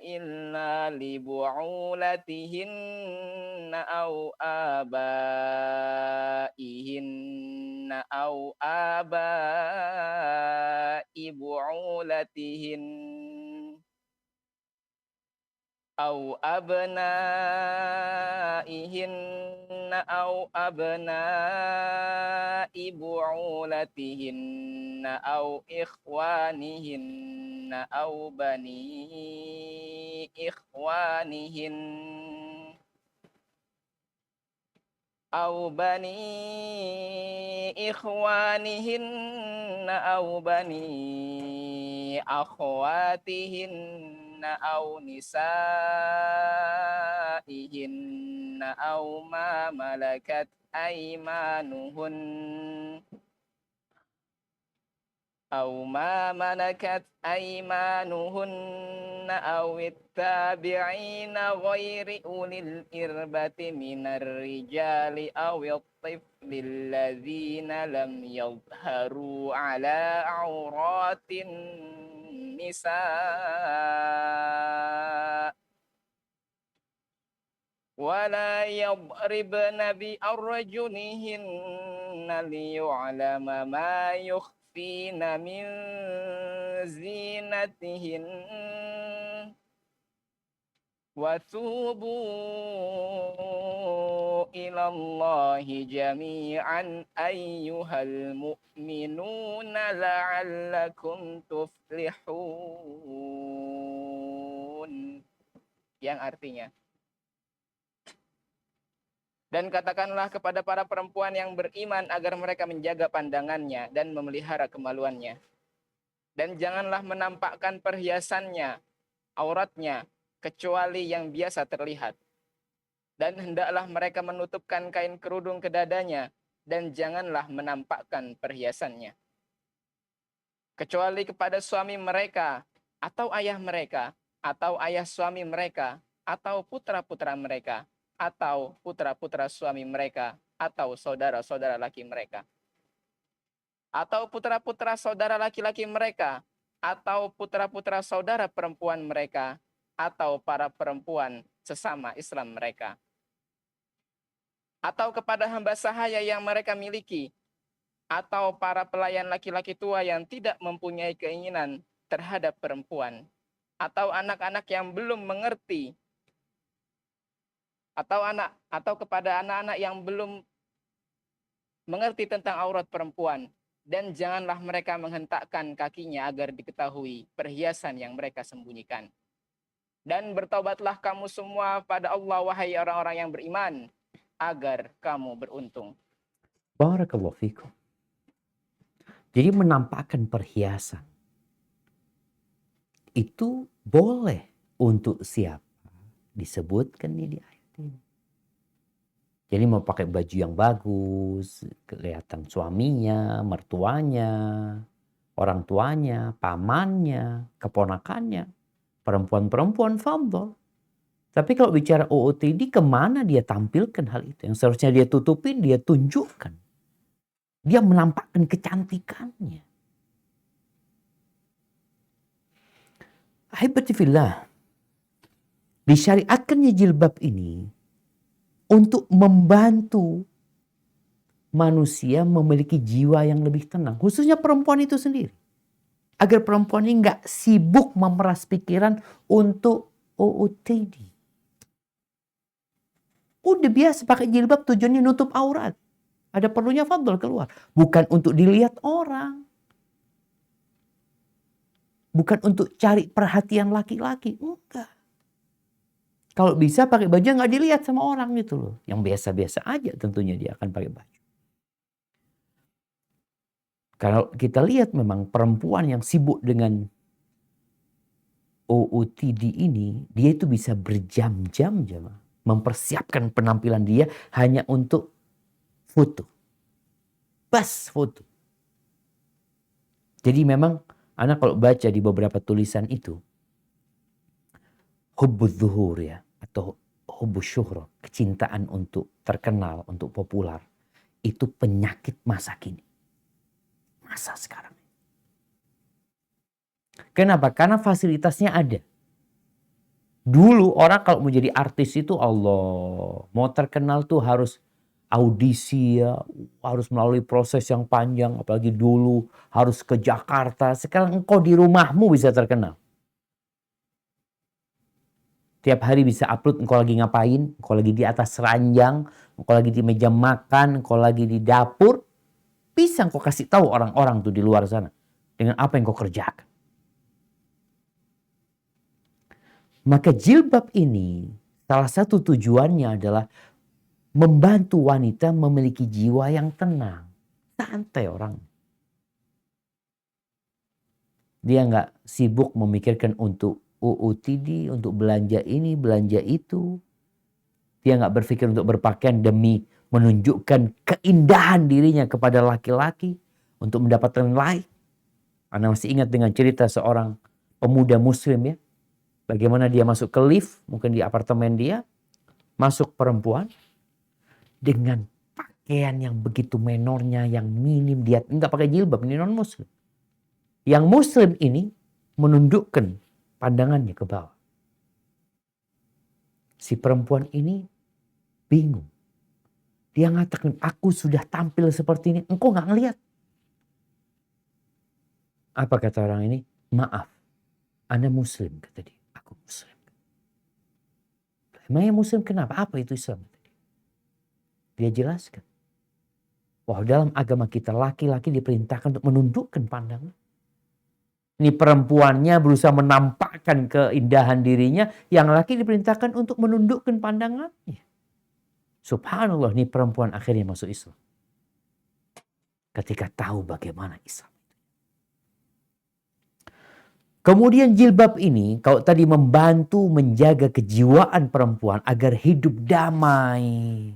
إلا لبعولتهن أو آبائهن أو آباء بعولتهن أو أبنائهن أو أبناء بعولتهن أو إخوانهن أو بني إخوانهن أو بني إخوانهن أو بني أخواتهن أو نسائهن أو ما ملكت أيمانهن أو التابعين غير أولي الإربة من الرجال أو الطفل الذين لم يظهروا على عورات النساء ولا يضربن بأرجلهن ليعلم ما يخفين من زينتهن وتوبوا إلى الله جميعا أيها المؤمنون لعلكم تفلحون, yang artinya, dan katakanlah kepada para perempuan yang beriman agar mereka menjaga pandangannya dan memelihara kemaluannya. Dan janganlah menampakkan perhiasannya, auratnya, kecuali yang biasa terlihat. Dan hendaklah mereka menutupkan kain kerudung ke dadanya, dan janganlah menampakkan perhiasannya. Kecuali kepada suami mereka, atau ayah mereka, atau ayah suami mereka, atau putra-putra mereka, atau putra-putra suami mereka, atau saudara-saudara laki mereka, atau putra-putra saudara laki-laki mereka, atau putra-putra saudara perempuan mereka, atau para perempuan sesama Islam mereka, atau kepada hamba sahaya yang mereka miliki, atau para pelayan laki-laki tua yang tidak mempunyai keinginan terhadap perempuan, atau anak-anak yang belum mengerti, atau kepada anak-anak yang belum mengerti tentang aurat perempuan, dan janganlah mereka menghentakkan kakinya agar diketahui perhiasan yang mereka sembunyikan. Dan bertaubatlah kamu semua pada Allah, wahai orang-orang yang beriman, agar kamu beruntung. Barakallahu fikum. Jadi menampakkan perhiasan itu boleh untuk siapa? Disebutkan di ayat ini. Jadi mau pakai baju yang bagus, kelihatan suaminya, mertuanya, orang tuanya, pamannya, keponakannya, perempuan-perempuan fadhol. Tapi kalau bicara OOTD, kemana dia tampilkan hal itu? Yang seharusnya dia tutupin, dia tunjukkan. Dia menampakkan kecantikannya. Ahibati fillah, disyariatkannya jilbab ini untuk membantu manusia memiliki jiwa yang lebih tenang. Khususnya perempuan itu sendiri. Agar perempuan ini nggak sibuk memeras pikiran untuk OOTD. Udah biasa pakai jilbab tujuannya nutup aurat. Ada perlunya fadl keluar. Bukan untuk dilihat orang. Bukan untuk cari perhatian laki-laki. Enggak. Kalau bisa pakai baju yang nggak dilihat sama orang gitu loh. Yang biasa-biasa aja tentunya dia akan pakai baju. Kalau kita lihat memang perempuan yang sibuk dengan OOTD ini, dia itu bisa berjam-jam mempersiapkan penampilan dia hanya untuk foto. Bas foto. Jadi memang anak kalau baca di beberapa tulisan itu, hubbuz zuhur ya, atau hubbuz syuhra, kecintaan untuk terkenal, untuk populer, itu penyakit masa kini. Masa sekarang. Kenapa? Karena fasilitasnya ada. Dulu orang kalau mau jadi artis itu Allah, mau terkenal tuh harus audisi ya, harus melalui proses yang panjang, apalagi dulu harus ke Jakarta. Sekarang engkau di rumahmu bisa terkenal. Tiap hari bisa upload engkau lagi ngapain, engkau lagi di atas ranjang, engkau lagi di meja makan, engkau lagi di dapur. Bisa engkau kasih tahu orang-orang tuh di luar sana dengan apa yang engkau kerjakan. Maka jilbab ini salah satu tujuannya adalah membantu wanita memiliki jiwa yang tenang. Santai orang. Dia nggak sibuk memikirkan untuk UUTD, untuk belanja ini, belanja itu. Dia nggak berpikir untuk berpakaian demi menunjukkan keindahan dirinya kepada laki-laki. Untuk mendapatkan like. Anda masih ingat dengan cerita seorang pemuda muslim ya. Bagaimana dia masuk ke lift, mungkin di apartemen dia. Masuk perempuan. Dengan pakaian yang begitu menornya, yang minim. Dia nggak pakai jilbab, ini non muslim. Yang muslim ini menundukkan pandangannya ke bawah. Si perempuan ini bingung. Dia mengatakan, aku sudah tampil seperti ini, engkau nggak ngelihat. Apa kata orang ini? Maaf, Anda muslim, kata dia. Aku muslim. Emangnya muslim kenapa? Apa itu Islam? Dia jelaskan. Wah, dalam agama kita laki-laki diperintahkan untuk menundukkan pandangan. Ini perempuannya berusaha menampakkan keindahan dirinya. Yang laki diperintahkan untuk menundukkan pandangannya. Subhanallah, ini perempuan akhirnya masuk Islam. Ketika tahu bagaimana Islam. Kemudian jilbab ini, kalau tadi membantu menjaga kejiwaan perempuan agar hidup damai.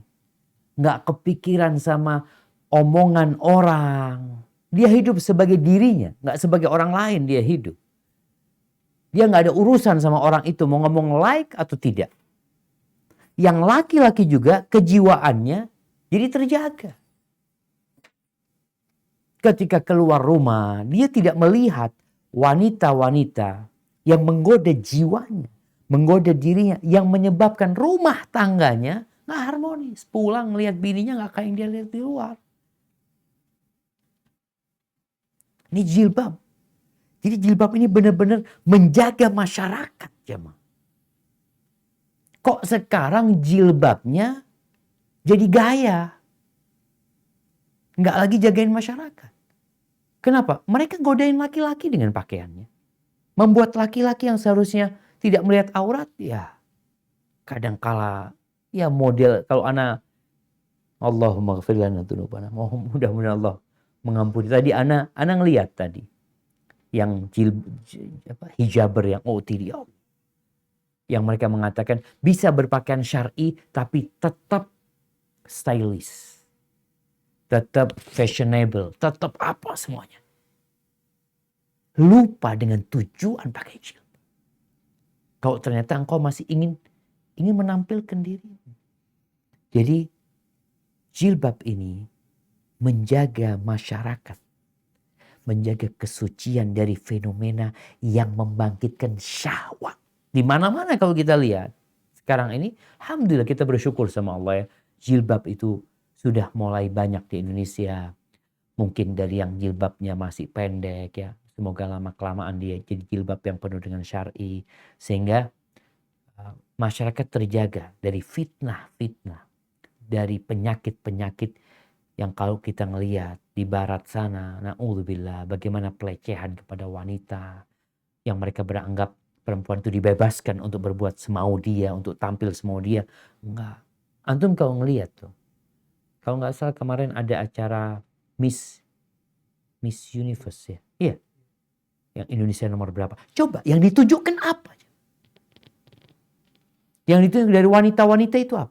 Nggak kepikiran sama omongan orang. Dia hidup sebagai dirinya, nggak sebagai orang lain dia hidup. Dia nggak ada urusan sama orang itu mau ngomong like atau tidak. Yang laki-laki juga kejiwaannya jadi terjaga. Ketika keluar rumah, dia tidak melihat wanita-wanita yang menggoda jiwanya, menggoda dirinya, yang menyebabkan rumah tangganya nggak harmonis. Pulang lihat bininya nggak kayak yang dia lihat di luar. Ini jilbab. Jadi jilbab ini benar-benar menjaga masyarakat, jemaah. Kok sekarang jilbabnya jadi gaya? Nggak lagi jagain masyarakat. Kenapa? Mereka godain laki-laki dengan pakaiannya. Membuat laki-laki yang seharusnya tidak melihat aurat, ya kadangkala ya model kalau Allahumma ghfir lana dzunubana. Mudah-mudahan Allah mengampuni. Tadi ana ngelihat tadi yang hijaber yang OOTD, yang mereka mengatakan bisa berpakaian syar'i tapi tetap stylish, tetap fashionable, tetap apa semuanya. Lupa dengan tujuan pakai jilbab. Kalau ternyata engkau masih ingin menampilkan diri. Jadi jilbab ini menjaga masyarakat, menjaga kesucian dari fenomena yang membangkitkan syahwat. Di mana-mana kalau kita lihat sekarang ini, alhamdulillah kita bersyukur sama Allah ya. Jilbab itu sudah mulai banyak di Indonesia. Mungkin dari yang jilbabnya masih pendek ya. Semoga lama-kelamaan dia jadi jilbab yang penuh dengan syar'i. Sehingga masyarakat terjaga dari fitnah-fitnah. Dari penyakit-penyakit yang kalau kita ngelihat di barat sana, na'udzubillah, bagaimana pelecehan kepada wanita. Yang mereka beranggap perempuan itu dibebaskan untuk berbuat semau dia, untuk tampil semau dia. Enggak. Antum kalau ngelihat tuh. Kalau nggak salah kemarin ada acara Miss Universe ya. Iya. Yang Indonesia nomor berapa. Coba yang ditunjukkan apa? Yang ditunjukkan dari wanita-wanita itu apa?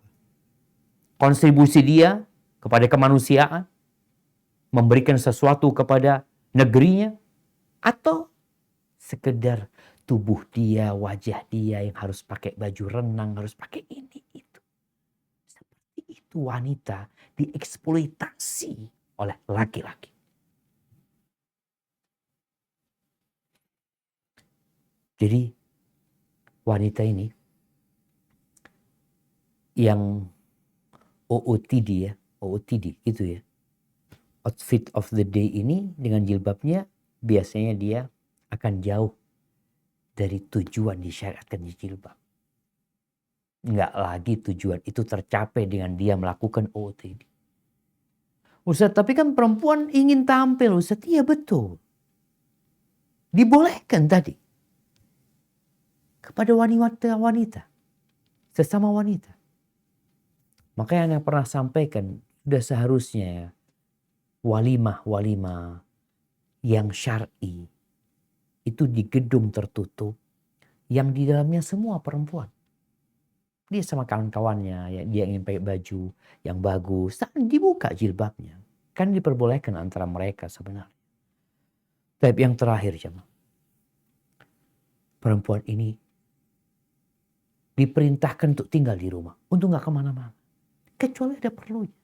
Kontribusi dia kepada kemanusiaan. Memberikan sesuatu kepada negerinya. Atau sekedar tubuh dia, wajah dia yang harus pakai baju renang, harus pakai ini itu. Seperti itu wanita dieksploitasi oleh laki-laki. Jadi wanita ini yang OOTD ya, OOTD gitu ya. Outfit of the day ini dengan jilbabnya biasanya dia akan jauh dari tujuan disyariatkan jilbab. Enggak lagi tujuan itu tercapai dengan dia melakukan OOTD. Ustaz, tapi kan perempuan ingin tampil, Ustaz. Iya betul. Dibolehkan tadi. Kepada wanita-wanita. Sesama wanita. Makanya Anda pernah sampaikan, sudah seharusnya ya, walimah-walimah yang syar'i itu di gedung tertutup yang di dalamnya semua perempuan. Dia sama kawan-kawannya, ya, dia ingin pakai baju yang bagus, dibuka jilbabnya. Kan diperbolehkan antara mereka sebenarnya. Tapi yang terakhir jemaah, perempuan ini diperintahkan untuk tinggal di rumah, untuk nggak kemana-mana, kecuali ada perlunya.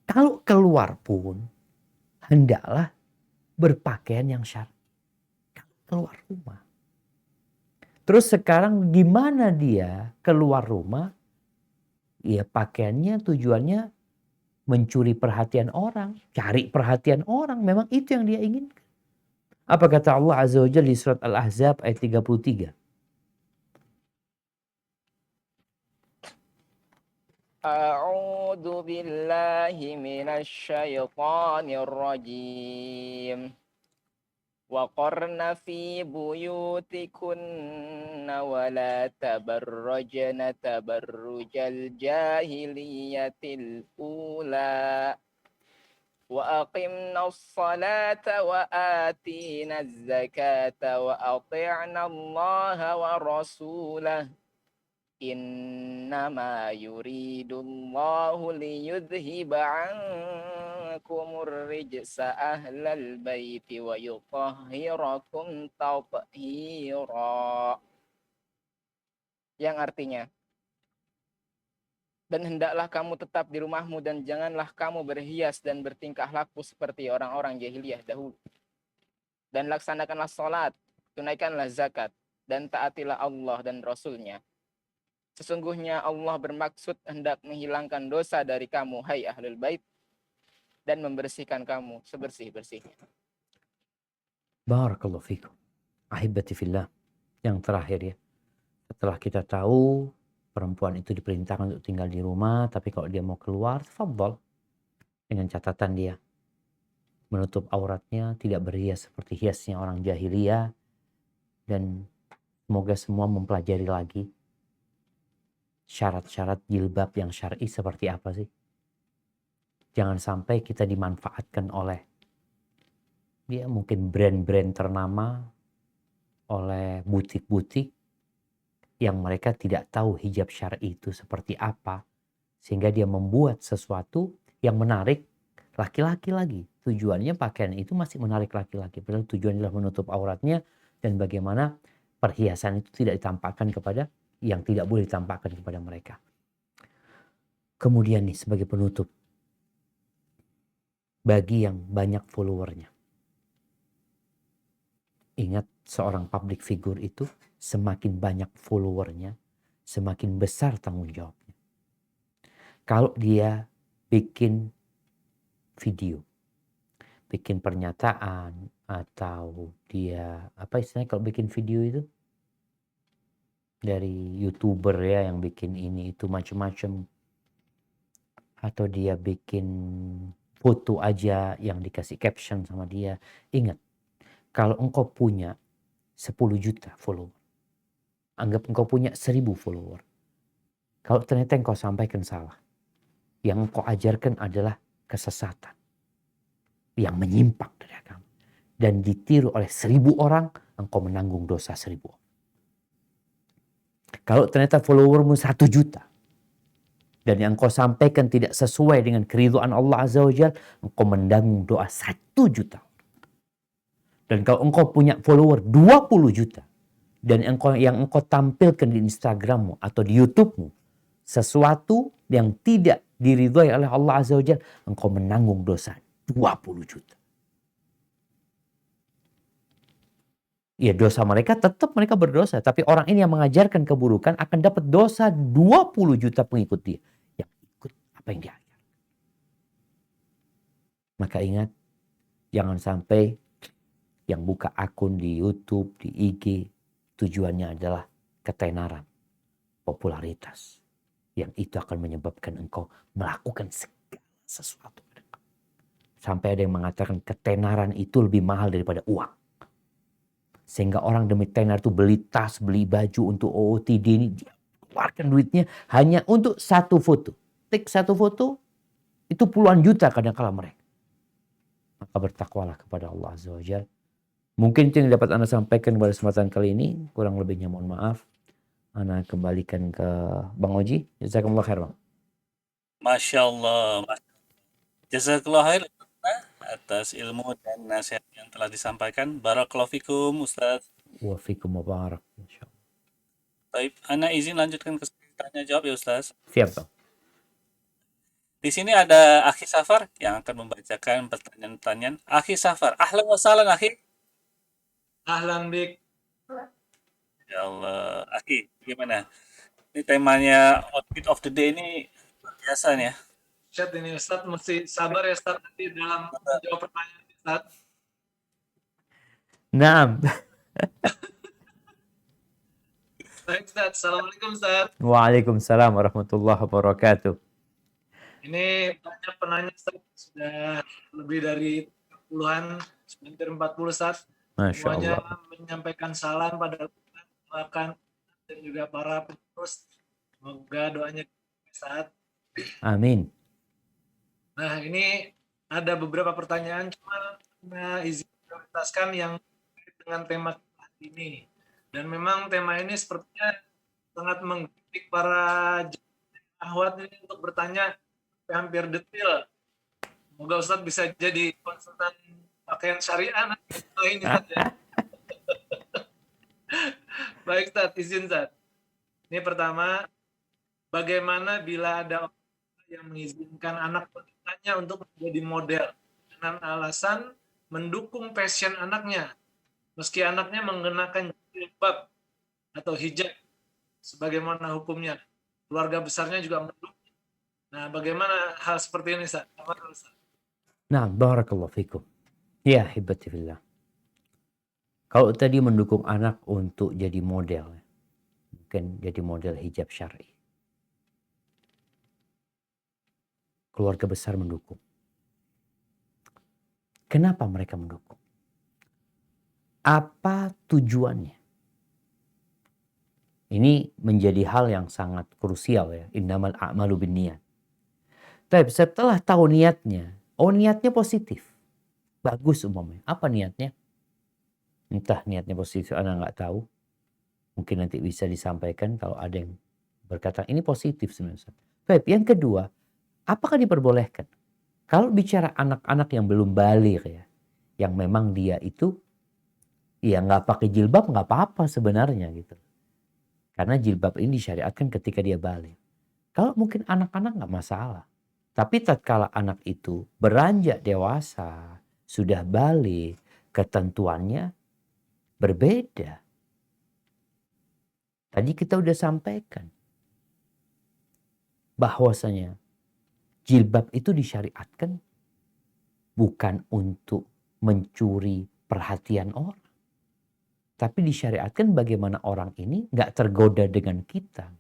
Kalau keluar pun hendaklah berpakaian yang syar'i. Kalau keluar rumah. Terus sekarang gimana dia keluar rumah? Ya pakaiannya tujuannya mencuri perhatian orang, cari perhatian orang. Memang itu yang dia inginkan. Apa kata Allah Azza wa Jalla di surat Al-Ahzab ayat 33? A'udzu billahi minasy syaithanir rajim. وقرن في بيوتكن ولا تبرجن تبرج الجاهلية الأولى وأقمنا الصلاة وآتينا الزكاة وأطعنا الله ورسوله إنما يريد الله ليذهب عنكم الرجس أهل البيت ويطهركم تطهيرا. Yang artinya, dan hendaklah kamu tetap di rumahmu dan janganlah kamu berhias dan bertingkah laku seperti orang-orang jahiliyah dahulu. Dan laksanakanlah salat, tunaikanlah zakat, dan taatilah Allah dan Rasul-Nya. Sesungguhnya Allah bermaksud hendak menghilangkan dosa dari kamu, hai ahlul bait, dan membersihkan kamu sebersih-bersihnya. Barakallahu fikum. Ahibati fillah. Yang terakhir ya. Setelah kita tahu perempuan itu diperintahkan untuk tinggal di rumah, tapi kalau dia mau keluar, tafadhol. Dengan catatan dia menutup auratnya, tidak berhias seperti hiasnya orang jahiliyah, dan semoga semua mempelajari lagi syarat-syarat jilbab yang syar'i seperti apa sih. Jangan sampai kita dimanfaatkan oleh dia mungkin brand-brand ternama, oleh butik-butik yang mereka tidak tahu hijab syar'i itu seperti apa, sehingga dia membuat sesuatu yang menarik laki-laki lagi. Tujuannya pakaian itu masih menarik laki-laki, padahal tujuannya adalah menutup auratnya dan bagaimana perhiasan itu tidak ditampakkan kepada yang tidak boleh ditampakkan kepada mereka. Kemudian nih sebagai penutup, bagi yang banyak followernya, ingat seorang public figure itu semakin banyak followernya, semakin besar tanggung jawabnya. Kalau dia bikin video, bikin pernyataan, atau dia apa istilahnya kalau bikin video itu dari YouTuber ya yang bikin ini itu macam-macam, atau dia bikin foto aja yang dikasih caption sama dia. Ingat, kalau engkau punya 10 juta follower, anggap engkau punya 1000 follower, kalau ternyata engkau sampaikan salah, yang engkau ajarkan adalah kesesatan yang menyimpang dari agama dan ditiru oleh 1000 orang, engkau menanggung dosa 1000 orang. Kalau ternyata followermu 1 juta dan yang engkau sampaikan tidak sesuai dengan keridhaan Allah Azza wa Jalla, engkau menanggung doa 1 juta. Dan kalau engkau punya follower 20 juta dan yang engkau tampilkan di Instagrammu atau di YouTubemu sesuatu yang tidak diridhai oleh Allah Azza wa Jalla, engkau menanggung dosa 20 juta. Ya dosa mereka tetap mereka berdosa. Tapi orang ini yang mengajarkan keburukan akan dapat dosa 20 juta pengikut dia. Yang ikut apa yang dia ajar. Maka ingat, jangan sampai yang buka akun di YouTube, di IG, tujuannya adalah ketenaran, popularitas. Yang itu akan menyebabkan engkau melakukan segala sesuatu. Sampai ada yang mengatakan ketenaran itu lebih mahal daripada uang. Sehingga orang demi tenar itu beli tas, beli baju untuk OOTD ini. Dia keluarkan duitnya hanya untuk satu foto. Tik satu foto, itu puluhan juta kadang-kala mereka. Maka bertakwalah kepada Allah Azza wa Jalla. Mungkin itu yang dapat Anda sampaikan pada kesempatan kali ini. Kurang lebihnya mohon maaf. Anda kembalikan ke Bang Oji. Jazakumullah khair, Bang. Masya Allah. Jazakallah khair atas ilmu dan nasihat yang telah disampaikan. Barakallahu fikum, Ustaz. Wa fikum mubarak. Insyaallah. Baik, Ana izin lanjutkan ke tanya jawab ya, Ustaz. Siap, Bang. Di sini ada Akhi Safar yang akan membacakan pertanyaan-pertanyaan. Akhi Safar, ahlan wa sahlan, Akhi. Ahlan bik. Ya Allah, Akhi, gimana? Ini temanya outfit of the day ini luar biasa nih ya. Chat ini Ustaz, mesti sabar ya Ustaz nanti dalam menjawab pertanyaan Ustaz. Naam. Baik Ustaz, Assalamualaikum Ustaz. Waalaikumsalam warahmatullahi wabarakatuh. Ini banyak penanya Ustaz, sudah lebih dari puluhan, hampir 40 Ustaz. Masya Semuanya Allah. menyampaikan salam pada akan dan juga para penerus. Semoga doanya Ustaz. Amin. Nah ini ada beberapa pertanyaan, cuma izin prioritaskan yang dengan tema hari ini. Dan memang tema ini sepertinya sangat menggelitik para ahwat ini untuk bertanya hampir detail. Semoga Ustadz bisa jadi konsultan pakaian syariah nanti ini saja. Baik Ustadz, izin Ustadz. Ini pertama, bagaimana bila ada orang yang mengizinkan anak wanitanya untuk menjadi model dengan alasan mendukung passion anaknya, meski anaknya mengenakan jilbab atau hijab, sebagaimana hukumnya. Keluarga besarnya juga mendukung. Nah, bagaimana hal seperti ini, Ustaz? Nah, barakallahu fikum. Ya, hibati fillah. Kalau tadi mendukung anak untuk jadi model, mungkin jadi model hijab syar'i. Keluarga besar mendukung. Kenapa mereka mendukung? Apa tujuannya? Ini menjadi hal yang sangat krusial ya. Innamal a'malu binniyat. Tapi setelah tahu niatnya, niatnya positif. Bagus umumnya. Apa niatnya? Entah niatnya positif, Anda nggak tahu. Mungkin nanti bisa disampaikan kalau ada yang berkata ini positif sebenarnya. Baik, yang kedua, apakah diperbolehkan? Kalau bicara anak-anak yang belum balik ya, yang memang dia itu ya nggak pakai jilbab nggak apa-apa sebenarnya gitu. Karena jilbab ini disyariatkan ketika dia balik. Kalau mungkin anak-anak nggak masalah. Tapi tatkala anak itu beranjak dewasa, sudah balik, ketentuannya berbeda. Tadi kita udah sampaikan bahwasanya jilbab itu disyariatkan bukan untuk mencuri perhatian orang. Tapi disyariatkan bagaimana orang ini nggak tergoda dengan kita.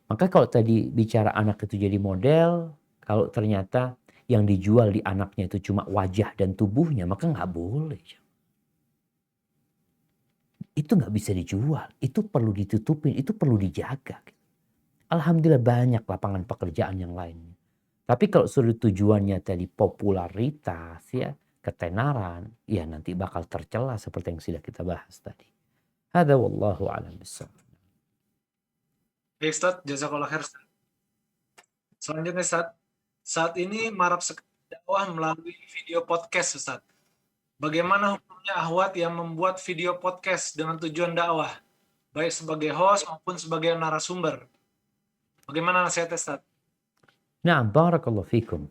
Maka kalau tadi bicara anak itu jadi model, kalau ternyata yang dijual di anaknya itu cuma wajah dan tubuhnya, maka nggak boleh. Itu nggak bisa dijual, itu perlu ditutupin, itu perlu dijaga. Alhamdulillah banyak lapangan pekerjaan yang lainnya. Tapi kalau sudut tujuannya tadi popularitas, ya ketenaran, ya nanti bakal tercela seperti yang sudah kita bahas tadi. Hada wallahu a'lam bishawab. Baik Ustaz, jazakallah khair Ustaz. Selanjutnya Ustaz, saat ini marak sekali dakwah melalui video podcast Ustaz. bagaimana hukumnya akhwat yang membuat video podcast dengan tujuan dakwah, baik sebagai host maupun sebagai narasumber? Bagaimana nasihatnya, Ustaz? Na'am, barakallahu fikum.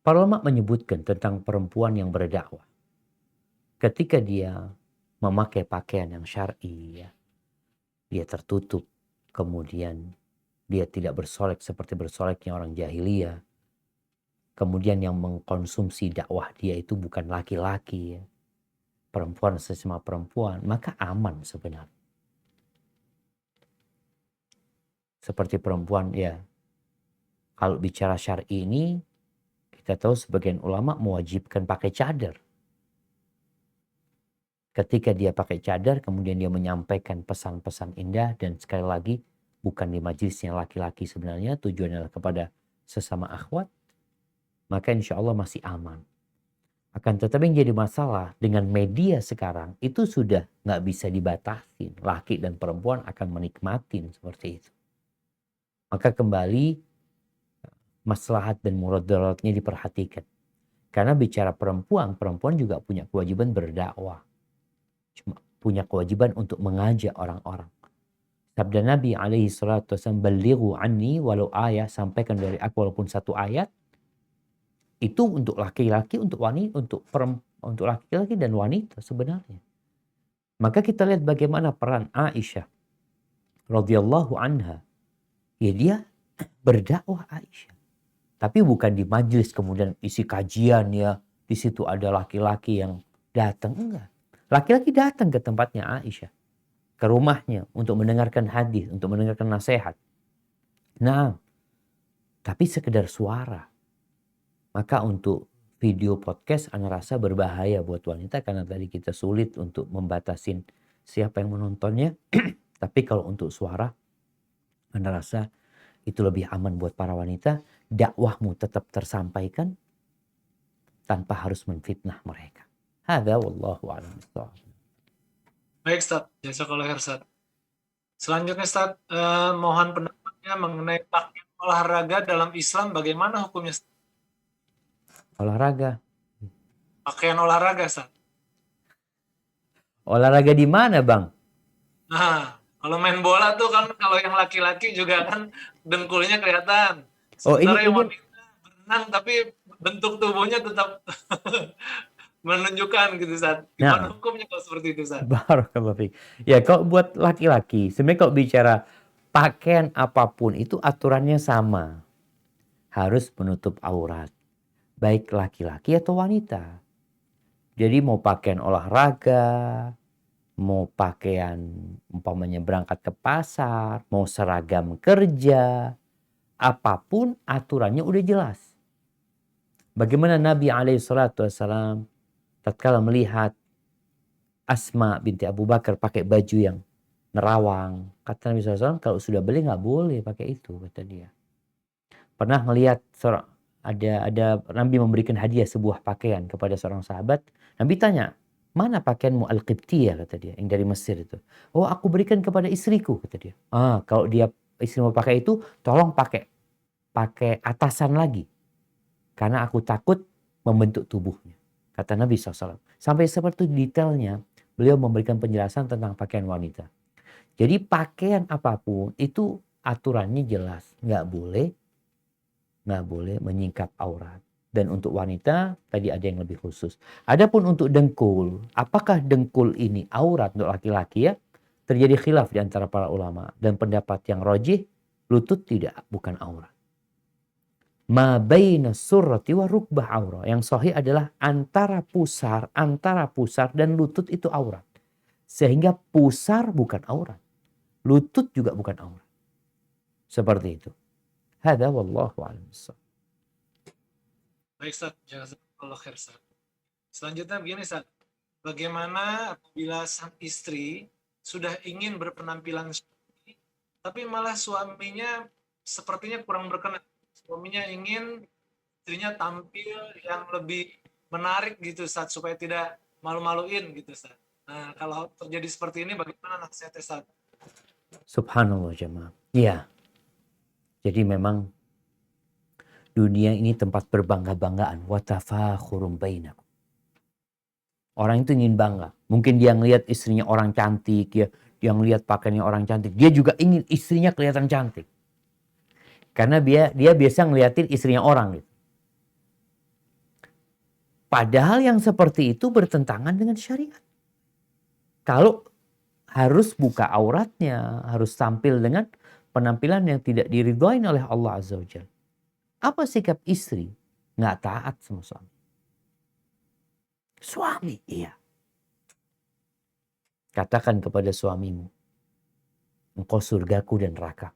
Para ulama menyebutkan tentang perempuan yang berdakwah. Ketika dia memakai pakaian yang syar'i, ya, dia tertutup, kemudian dia tidak bersolek seperti bersoleknya orang jahiliyah. Kemudian yang mengkonsumsi dakwah dia itu bukan laki-laki, ya, perempuan sesama perempuan, maka aman sebenarnya. Seperti perempuan, ya, kalau bicara syar'i ini, kita tahu sebagian ulama mewajibkan pakai cadar. Ketika dia pakai cadar, kemudian dia menyampaikan pesan-pesan indah, dan sekali lagi bukan di majelisnya laki-laki sebenarnya, tujuannya adalah kepada sesama akhwat, maka insya Allah masih aman. Akan tetapi yang jadi masalah dengan media sekarang itu sudah nggak bisa dibatasi. Laki dan perempuan akan menikmatin seperti itu. Maka kembali maslahat dan mudaratnya diperhatikan. Karena bicara perempuan, perempuan juga punya kewajiban berdakwah. Cuma punya kewajiban untuk mengajak orang-orang. Sabda Nabi alaihi salatu wasallam, "Ballighu anni walau ayat," sampaikan dari aku walaupun satu ayat. Itu untuk laki-laki, untuk wanita, untuk laki-laki dan wanita sebenarnya. Maka kita lihat bagaimana peran Aisyah radhiyallahu anha. Ya, dia berdakwah Aisyah. Tapi bukan di majelis kemudian isi kajian, ya, di situ ada laki-laki yang datang, enggak. Laki-laki datang ke tempatnya Aisyah, ke rumahnya untuk mendengarkan hadis, untuk mendengarkan nasihat. Nah, tapi sekedar suara. Maka untuk video podcast Ana rasa berbahaya buat wanita karena tadi kita sulit untuk membatasin siapa yang menontonnya. Tapi kalau untuk suara, Ana rasa itu lebih aman buat para wanita. Dakwahmu tetap tersampaikan tanpa harus menfitnah mereka. Hadza wallahu a'lam bishawab. Baik, Ustaz. Jazakallahu khair, Ustaz. Selanjutnya, Ustaz, mohon pendapatnya mengenai pakaian olahraga dalam Islam, bagaimana hukumnya, Ustaz? Olahraga. Pakaian olahraga, Ustaz. Olahraga di mana, Bang? Nah, kalau main bola tuh kan kalau yang laki-laki juga kan dengkulnya kelihatan. Oh, Sementara ini yang wanita berenang tapi bentuk tubuhnya tetap menunjukkan gitu, Ustaz. Gimana nah, hukumnya kalau seperti itu, Ustaz? barakallahu fiik. Ya, kalau buat laki-laki, sebenarnya kalau bicara pakaian apapun itu aturannya sama. Harus menutup aurat. Baik laki-laki atau wanita. Jadi mau pakaian olahraga, mau pakaian umpamanya berangkat ke pasar, mau seragam kerja, apapun aturannya udah jelas. Bagaimana Nabi SAW tatkala melihat Asma binti Abu Bakar pakai baju yang nerawang, kata Nabi SAW, kalau sudah beli nggak boleh pakai itu, kata dia. Pernah melihat seorang ada Nabi memberikan hadiah sebuah pakaian kepada seorang sahabat. Nabi tanya, mana pakaianmu Al-Qibtiyah, kata dia, yang dari Mesir itu. Oh, aku berikan kepada istriku, kata dia. Kalau dia istri mau pakai itu, tolong pakai atasan lagi. Karena aku takut membentuk tubuhnya. Kata Nabi SAW. Sampai seperti detailnya, beliau memberikan penjelasan tentang pakaian wanita. Jadi pakaian apapun itu aturannya jelas. Nggak boleh menyingkap aurat. Dan untuk wanita, tadi ada yang lebih khusus. Adapun untuk dengkul, apakah dengkul ini aurat untuk laki-laki, ya? Terjadi khilaf di antara para ulama. Dan pendapat yang rajih, lutut tidak, bukan aurat. Ma baina surrati wa rukbah aurat. Yang sahih adalah antara pusar dan lutut itu aurat. Sehingga pusar bukan aurat. Lutut juga bukan aurat. Seperti itu. Hadza wallahu a'lam bishawab. Baik, Ustaz. Jazakallahu khair, Ustaz. Selanjutnya begini, Ustaz. Bagaimana apabila sang istri sudah ingin berpenampilan suami, tapi malah suaminya sepertinya kurang berkenan. Suaminya ingin istrinya tampil yang lebih menarik gitu, Ustaz, supaya tidak malu-maluin gitu, Ustaz. Nah, kalau terjadi seperti ini bagaimana nasihatnya, Ustaz? Subhanallah jemaah. Iya. Jadi memang dunia ini tempat berbangga-banggaan. Wa tafakhurum bainakum. Orang itu ingin bangga. Mungkin dia ngelihat istrinya orang cantik, ya, dia ngelihat pakaiannya orang cantik. Dia juga ingin istrinya kelihatan cantik. Karena dia biasa ngeliatin istrinya orang gitu. Padahal yang seperti itu bertentangan dengan syariat. Kalau harus buka auratnya, harus tampil dengan penampilan yang tidak diridhoin oleh Allah Azza wa Jalla. Apa sikap istri? Nggak taat sama suami. Suami, iya. Katakan kepada suamimu, engkau surgaku dan neraka.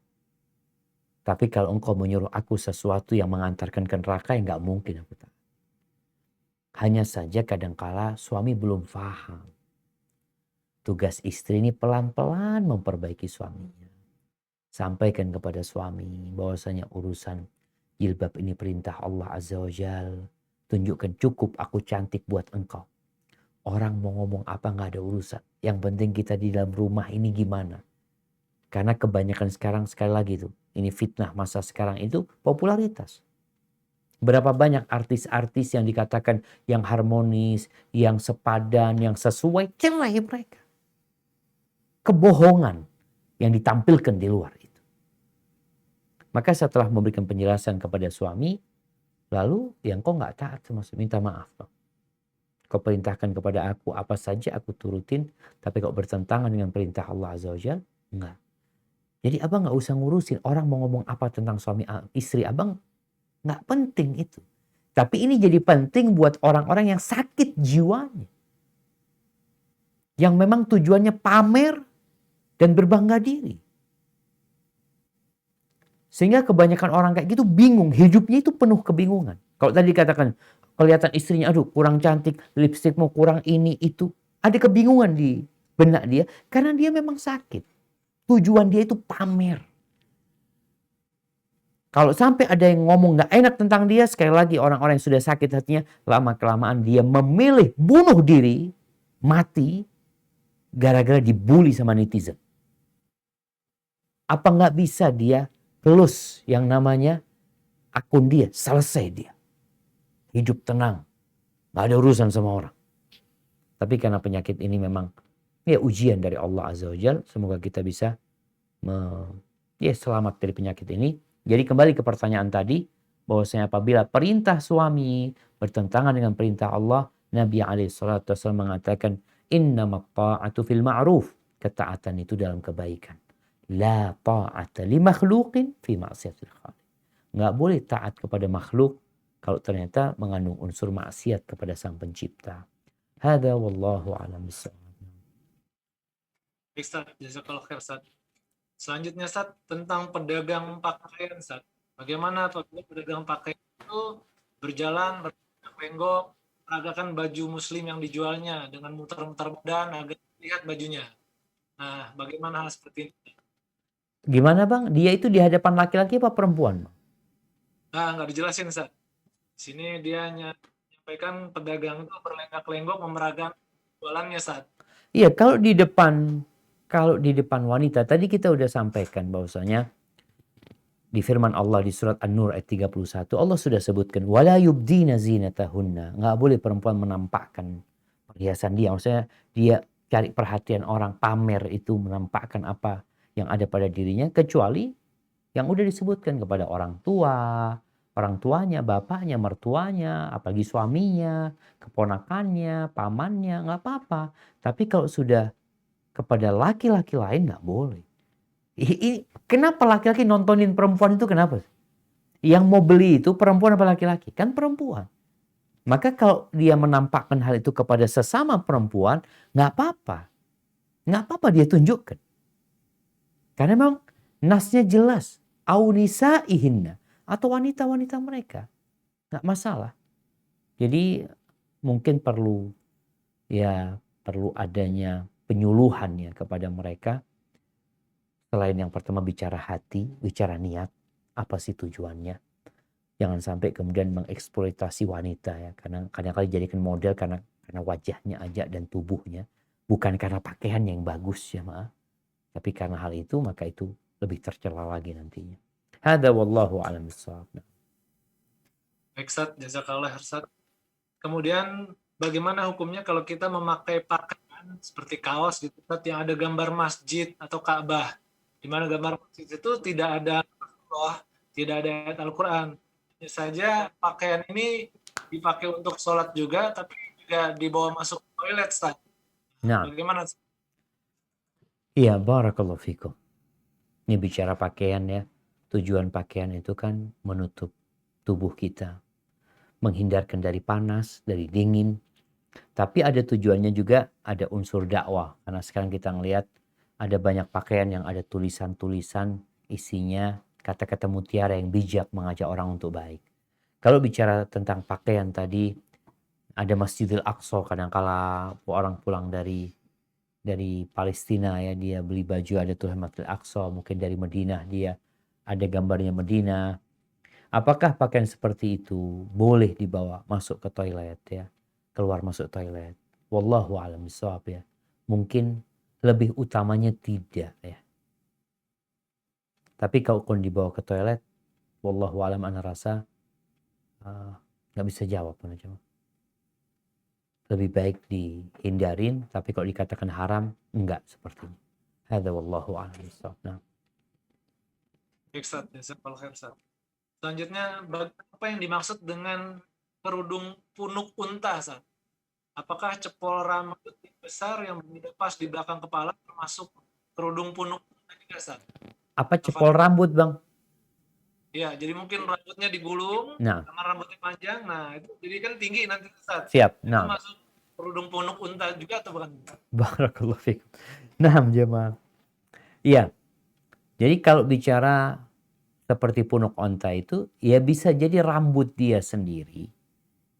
Tapi kalau engkau menyuruh aku sesuatu yang mengantarkan ke neraka, ya nggak mungkin aku taat. Hanya saja kadangkala suami belum paham. Tugas istri ini pelan-pelan memperbaiki suaminya. Sampaikan kepada suami bahwasanya urusan jilbab ini perintah Allah Azza wa Jal. Tunjukkan cukup aku cantik buat engkau. Orang mau ngomong apa nggak ada urusan. Yang penting kita di dalam rumah ini gimana. Karena kebanyakan sekarang sekali lagi tuh. Ini fitnah masa sekarang itu popularitas. Berapa banyak artis-artis yang dikatakan yang harmonis, yang sepadan, yang sesuai. Cerai mereka. Kebohongan yang ditampilkan di luar itu. Maka setelah memberikan penjelasan kepada suami, lalu yang kau nggak taat sama suami, minta maaf. Kau perintahkan kepada aku apa saja aku turutin, tapi kau bertentangan dengan perintah Allah Azza wa Jalla, enggak. Jadi abang nggak usah ngurusin orang mau ngomong apa tentang suami istri abang, nggak penting itu. Tapi ini jadi penting buat orang-orang yang sakit jiwanya, yang memang tujuannya pamer dan berbangga diri. Sehingga kebanyakan orang kayak gitu bingung. Hidupnya itu penuh kebingungan. Kalau tadi dikatakan kelihatan istrinya, aduh kurang cantik, lipstikmu kurang ini, itu. Ada kebingungan di benak dia. Karena dia memang sakit. Tujuan dia itu pamer. Kalau sampai ada yang ngomong gak enak tentang dia, sekali lagi orang-orang yang sudah sakit hatinya, lama-kelamaan dia memilih bunuh diri, mati, gara-gara dibully sama netizen. Apa gak bisa dia close yang namanya akun dia, selesai dia. Hidup tenang, gak ada urusan sama orang. Tapi karena penyakit ini memang ya ujian dari Allah Azza wa Jalla, semoga kita bisa selamat dari penyakit ini. Jadi kembali ke pertanyaan tadi, bahwasanya apabila perintah suami bertentangan dengan perintah Allah, Nabi SAW mengatakan, innamat ta'atu fil ma'ruf, ketaatan itu dalam kebaikan. La ta'ata li makhluqin fi ma'siyatil khaliq. Nggak boleh taat kepada makhluk kalau ternyata mengandung unsur maksiat kepada sang pencipta. Hada wallahu a'lam bissawab. Ustaz, jazakallahu khair, Ustaz. Selanjutnya, Ustaz, tentang pedagang pakaian, Ustaz. Bagaimana apabila pedagang pakaian itu berjalan, berlenggok, peragakan baju muslim yang dijualnya dengan muter-muter badan agar lihat bajunya. Nah, bagaimana hal seperti ini? Gimana bang? Dia itu di hadapan laki-laki apa perempuan? Nah, nggak dijelasin, Ustaz. Di sini dia menyampaikan pedagang itu berlenggak-lenggok memeragakan jualannya, Ustaz. Iya, kalau di depan wanita, tadi kita udah sampaikan bahwasanya di firman Allah di surat An-Nur ayat 31, Allah sudah sebutkan, wala yubdina zinatahunna. Nggak boleh perempuan menampakkan perhiasan dia. Maksudnya dia cari perhatian orang, pamer itu menampakkan apa yang ada pada dirinya, kecuali yang udah disebutkan kepada orang tuanya, bapaknya, mertuanya, apalagi suaminya, keponakannya, pamannya, nggak apa-apa. Tapi kalau sudah kepada laki-laki lain nggak boleh. Kenapa laki-laki nontonin perempuan itu kenapa? Yang mau beli itu perempuan apa laki-laki? Kan perempuan. Maka kalau dia menampakkan hal itu kepada sesama perempuan, nggak apa-apa. Nggak apa-apa dia tunjukkan. Karena memang nasnya jelas. Aunisa'ihinna. Atau wanita-wanita mereka. Nggak masalah. Jadi mungkin perlu adanya penyuluhan ya kepada mereka. Selain yang pertama bicara hati, bicara niat. Apa sih tujuannya? Jangan sampai kemudian mengeksploitasi wanita ya. Karena kadang-kadang dijadikan model karena wajahnya aja dan tubuhnya. Bukan karena pakaian yang bagus ya maaf. Tapi karena hal itu maka itu lebih tercela lagi nantinya. Hada wallahu a'lam bissawab. Ustaz, jazakallah Ustaz. Kemudian bagaimana hukumnya kalau kita memakai pakaian seperti kaos gitu Ustaz, yang ada gambar masjid atau Ka'bah, di mana gambar masjid itu tidak ada Allah, tidak ada ayat Al-Quran. Hanya saja pakaian ini dipakai untuk sholat juga, tapi juga dibawa masuk toilet Ustaz. Nah, Bagaimana? iya, barakallahu fikum. Ini bicara pakaian ya. Tujuan pakaian itu kan menutup tubuh kita, menghindarkan dari panas, dari dingin. Tapi ada tujuannya juga, ada unsur dakwah. Karena sekarang kita ngelihat ada banyak pakaian yang ada tulisan-tulisan, isinya kata-kata mutiara yang bijak mengajak orang untuk baik. Kalau bicara tentang pakaian tadi, ada Masjidil Aqsa, kadangkala orang pulang dari Palestina ya, dia beli baju ada tulisan Masjidil Aqsa, mungkin dari Madinah dia ada gambarnya Madinah. Apakah pakaian seperti itu boleh dibawa masuk ke toilet ya, keluar masuk toilet? Wallahu a'lam bishawab ya. Mungkin lebih utamanya tidak ya. Tapi kalau dibawa ke toilet, wallahu a'lam, ana rasa nggak bisa jawab aja. Lebih baik dihindarin, tapi kalau dikatakan haram, enggak sepertinya. Hadza wallahu a'lam bishawab. Nah, Ustaz, jazakallah khair Ustaz. Selanjutnya, apa yang dimaksud dengan kerudung punuk unta Ustaz? Apakah cepol rambut yang besar yang pas di belakang kepala termasuk kerudung punuk unta juga Ustaz? apa cepol rambut, Bang? Iya, jadi mungkin rambutnya digulung, Nah, sama rambutnya panjang. Nah, itu jadi kan tinggi nanti Ustaz. siap. Itu Nah, masuk kerudung punuk unta juga atau bukan? barakallahu fikum. Nah, jemaah. Iya. Jadi kalau bicara seperti punuk onta itu, ya bisa jadi rambut dia sendiri.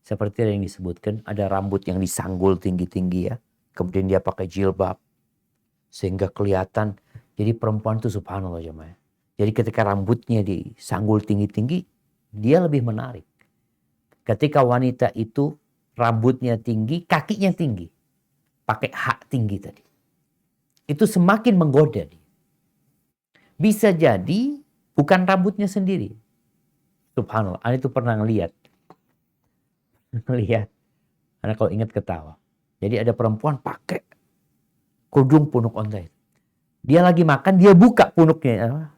Seperti yang disebutkan, ada rambut yang disanggul tinggi-tinggi ya. Kemudian dia pakai jilbab. Sehingga kelihatan. Jadi perempuan itu subhanallah jemaah. Jadi ketika rambutnya disanggul tinggi-tinggi, dia lebih menarik. Ketika wanita itu rambutnya tinggi, kakinya tinggi. Pakai hak tinggi tadi. Itu semakin menggoda dia. Bisa jadi bukan rambutnya sendiri. Subhanallah, Anda itu pernah ngelihat. Anda kalau ingat ketawa. Jadi ada perempuan pakai kerudung punuk onta itu. Dia lagi makan, dia buka punuknya.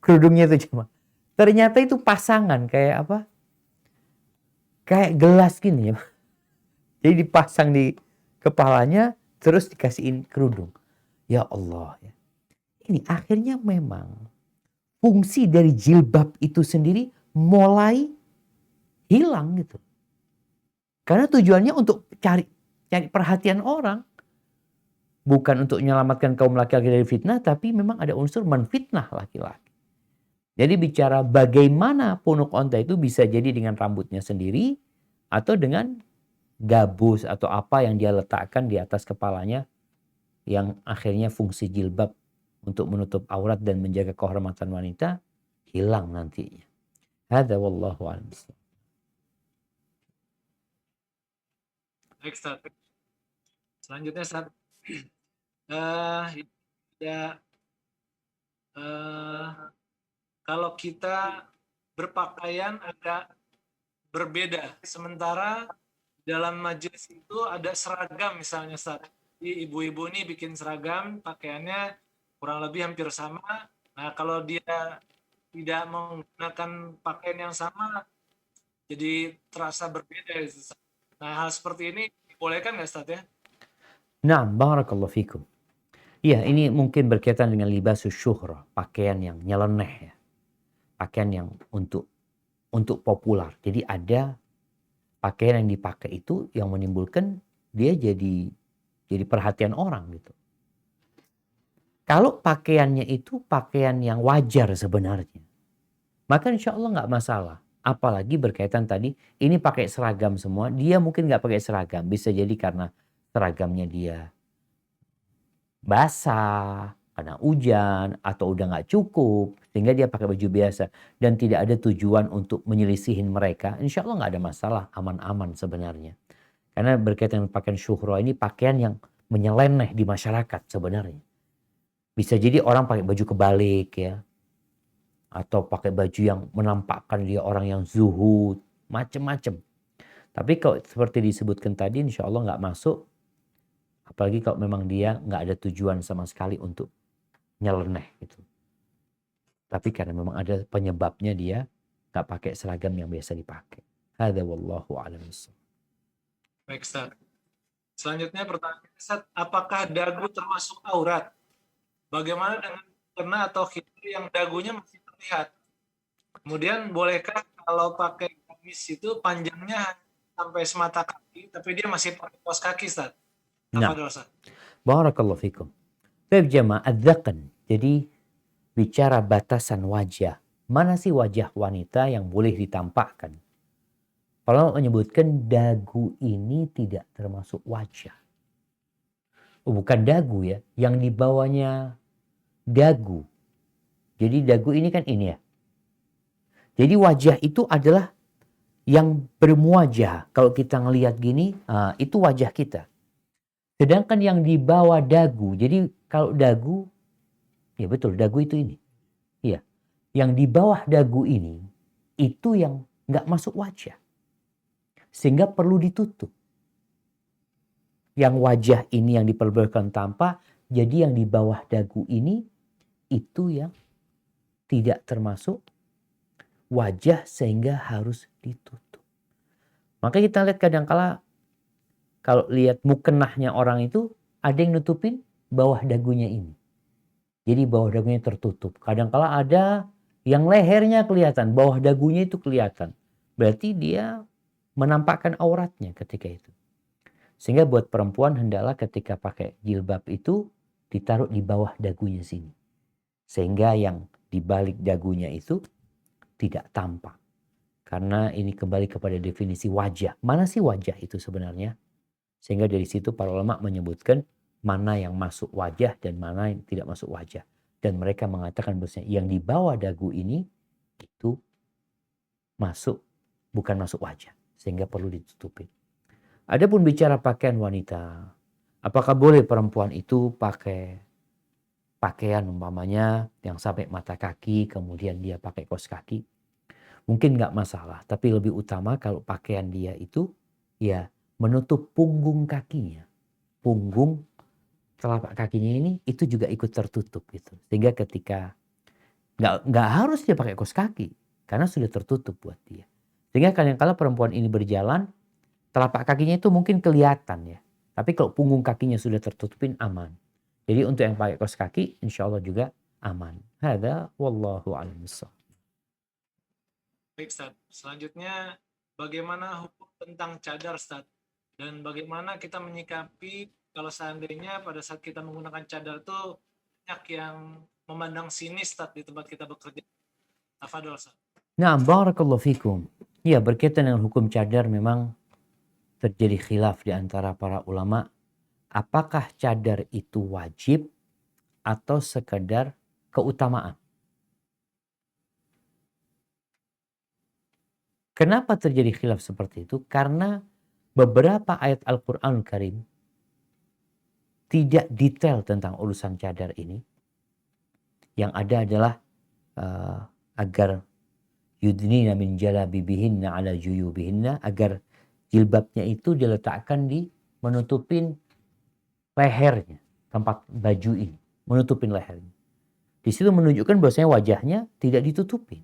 Kerudungnya itu cuma. Ternyata itu pasangan kayak apa? Kayak gelas gini ya. Jadi dipasang di kepalanya, terus dikasihin kerudung. Ya Allah. Ya. Ini akhirnya memang fungsi dari jilbab itu sendiri mulai hilang gitu. Karena tujuannya untuk cari perhatian orang. Bukan untuk menyelamatkan kaum laki-laki dari fitnah, tapi memang ada unsur menfitnah laki-laki. Jadi bicara bagaimana punuk onta itu bisa jadi dengan rambutnya sendiri atau dengan gabus atau apa yang dia letakkan di atas kepalanya yang akhirnya fungsi jilbab untuk menutup aurat dan menjaga kehormatan wanita hilang nantinya. Hadza wallahu a'lam. Baik, Ustaz. Selanjutnya Ustaz. Kalau kita berpakaian agak berbeda, sementara dalam majelis itu ada seragam misalnya Ustaz. Jadi ibu-ibu ini bikin seragam, pakaiannya kurang lebih hampir sama. Nah, kalau dia tidak menggunakan pakaian yang sama, jadi terasa berbeda. Ustaz. Nah, hal seperti ini dibolehkan nggak Ustaz ya? Nah, barakallahu fikum. Iya, ini mungkin berkaitan dengan libasus syuhrah, pakaian yang nyeleneh ya. Pakaian yang untuk populer. Jadi ada pakaian yang dipakai itu yang menimbulkan dia jadi perhatian orang gitu. Kalau pakaiannya itu pakaian yang wajar sebenarnya, maka insya Allah nggak masalah. Apalagi berkaitan tadi, ini pakai seragam semua, dia mungkin nggak pakai seragam. Bisa jadi karena seragamnya dia basah, karena hujan, atau udah nggak cukup, sehingga dia pakai baju biasa. Dan tidak ada tujuan untuk menyelisihin mereka, insya Allah nggak ada masalah, aman-aman sebenarnya. Karena berkaitan dengan pakaian syuhrah ini pakaian yang menyeleneh di masyarakat sebenarnya. Bisa jadi orang pakai baju kebalik ya. Atau pakai baju yang menampakkan dia orang yang zuhud. macem-macem. Tapi kalau seperti disebutkan tadi, insya Allah nggak masuk. Apalagi kalau memang dia nggak ada tujuan sama sekali untuk nyeleneh gitu. Tapi karena memang ada penyebabnya dia nggak pakai seragam yang biasa dipakai. Hadza wallahu a'lam bissawab. Baik, Ustaz. Selanjutnya pertanyaan Ustaz, apakah dagu termasuk aurat? Bagaimana dengan mukena atau khidir yang dagunya masih terlihat? Kemudian bolehkah kalau pakai gamis itu panjangnya sampai semata kaki, tapi dia masih pakai kaos kaki, Ustaz? Nah, Tafadhol, Ustaz. barakallahu fikum. Baik jamaah adzaqan. Jadi bicara batasan wajah. Mana sih wajah wanita yang boleh ditampakkan? Kalau menyebutkan dagu ini tidak termasuk wajah. Oh, bukan dagu ya, yang di bawahnya dagu. Jadi dagu ini kan ini ya. Jadi wajah itu adalah yang bermuajah. Kalau kita ngelihat gini, itu wajah kita. Sedangkan yang di bawah dagu, jadi kalau dagu, ya betul, dagu itu ini. Iya, yang di bawah dagu ini, itu yang nggak masuk wajah. Sehingga perlu ditutup. Yang wajah ini yang diperbolehkan tampak, jadi yang di bawah dagu ini, itu yang tidak termasuk wajah sehingga harus ditutup. Maka kita lihat kadang-kala kalau lihat mukenahnya orang itu ada yang nutupin bawah dagunya ini. Jadi bawah dagunya tertutup. Kadang-kala ada yang lehernya kelihatan, bawah dagunya itu kelihatan. Berarti dia menampakkan auratnya ketika itu. Sehingga buat perempuan hendaklah ketika pakai jilbab itu ditaruh di bawah dagunya sini. Sehingga yang di balik dagunya itu tidak tampak. Karena ini kembali kepada definisi wajah. Mana sih wajah itu sebenarnya? Sehingga dari situ para ulama menyebutkan mana yang masuk wajah dan mana yang tidak masuk wajah. Dan mereka mengatakan bahwasanya yang di bawah dagu ini itu masuk, bukan masuk wajah. Sehingga perlu ditutupi. Adapun bicara pakaian wanita, apakah boleh perempuan itu pakai pakaian umpamanya yang sampai mata kaki, kemudian dia pakai kaos kaki? Mungkin nggak masalah, tapi lebih utama kalau pakaian dia itu ya menutup punggung kakinya. Punggung telapak kakinya ini itu juga ikut tertutup gitu. Sehingga ketika nggak harus dia pakai kaos kaki karena sudah tertutup buat dia. Sehingga kadang-kala perempuan ini berjalan telapak kakinya itu mungkin kelihatan ya. Tapi kalau punggung kakinya sudah tertutupin aman. Jadi untuk yang pakai kaos kaki insya Allah juga aman. Hadza wallahu a'lam bissawab. Baik, Ustaz. Selanjutnya, bagaimana hukum tentang cadar, Ustaz? Dan bagaimana kita menyikapi kalau seandainya pada saat kita menggunakan cadar itu banyak yang memandang sinis, Ustaz, di tempat kita bekerja. Tafadhol, Ustaz. Nah, barakallahu fikum. Ya, berkaitan dengan hukum cadar memang terjadi khilaf di antara para ulama. Apakah cadar itu wajib atau sekedar keutamaan? Kenapa terjadi khilaf seperti itu? Karena beberapa ayat Al-Quran Karim tidak detail tentang urusan cadar ini. Yang ada adalah agar yudnina min jalabibihinna ala juyubihinna, agar jilbabnya itu diletakkan di menutupin lehernya, tempat baju ini, menutupin lehernya. Di situ menunjukkan bahwasanya wajahnya tidak ditutupin.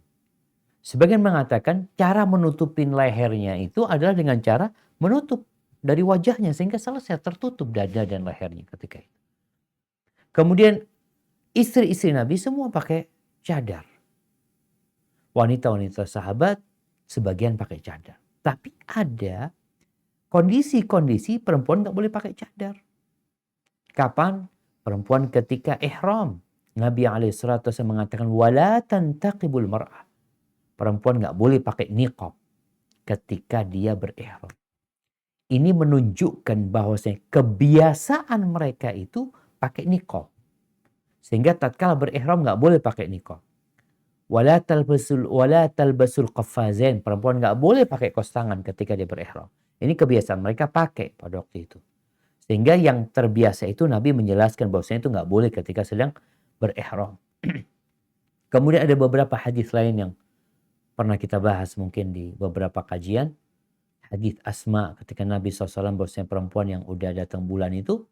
Sebagian mengatakan cara menutupin lehernya itu adalah dengan cara menutup dari wajahnya sehingga selesai tertutup dada dan lehernya ketika itu. Kemudian istri-istri Nabi semua pakai cadar. Wanita-wanita sahabat sebagian pakai cadar. Tapi ada kondisi-kondisi perempuan nggak boleh pakai cadar. Kapan? Perempuan ketika ihram. Nabi SAW mengatakan wala tantaqibul mar'ah. Perempuan nggak boleh pakai niqab ketika dia berihram. Ini menunjukkan bahwasanya kebiasaan mereka itu pakai niqab. Sehingga tatkala berihram nggak boleh pakai niqab. Wala talbasul qaffazain. Perempuan nggak boleh pakai kaos tangan ketika dia berihram. Ini kebiasaan mereka pakai pada waktu itu. Sehingga yang terbiasa itu Nabi menjelaskan bahwasanya itu nggak boleh ketika sedang berihram. Kemudian ada beberapa hadis lain yang Pernah kita bahas mungkin di beberapa kajian, hadis Asma ketika Nabi SAW bahwasanya perempuan yang udah datang bulan itu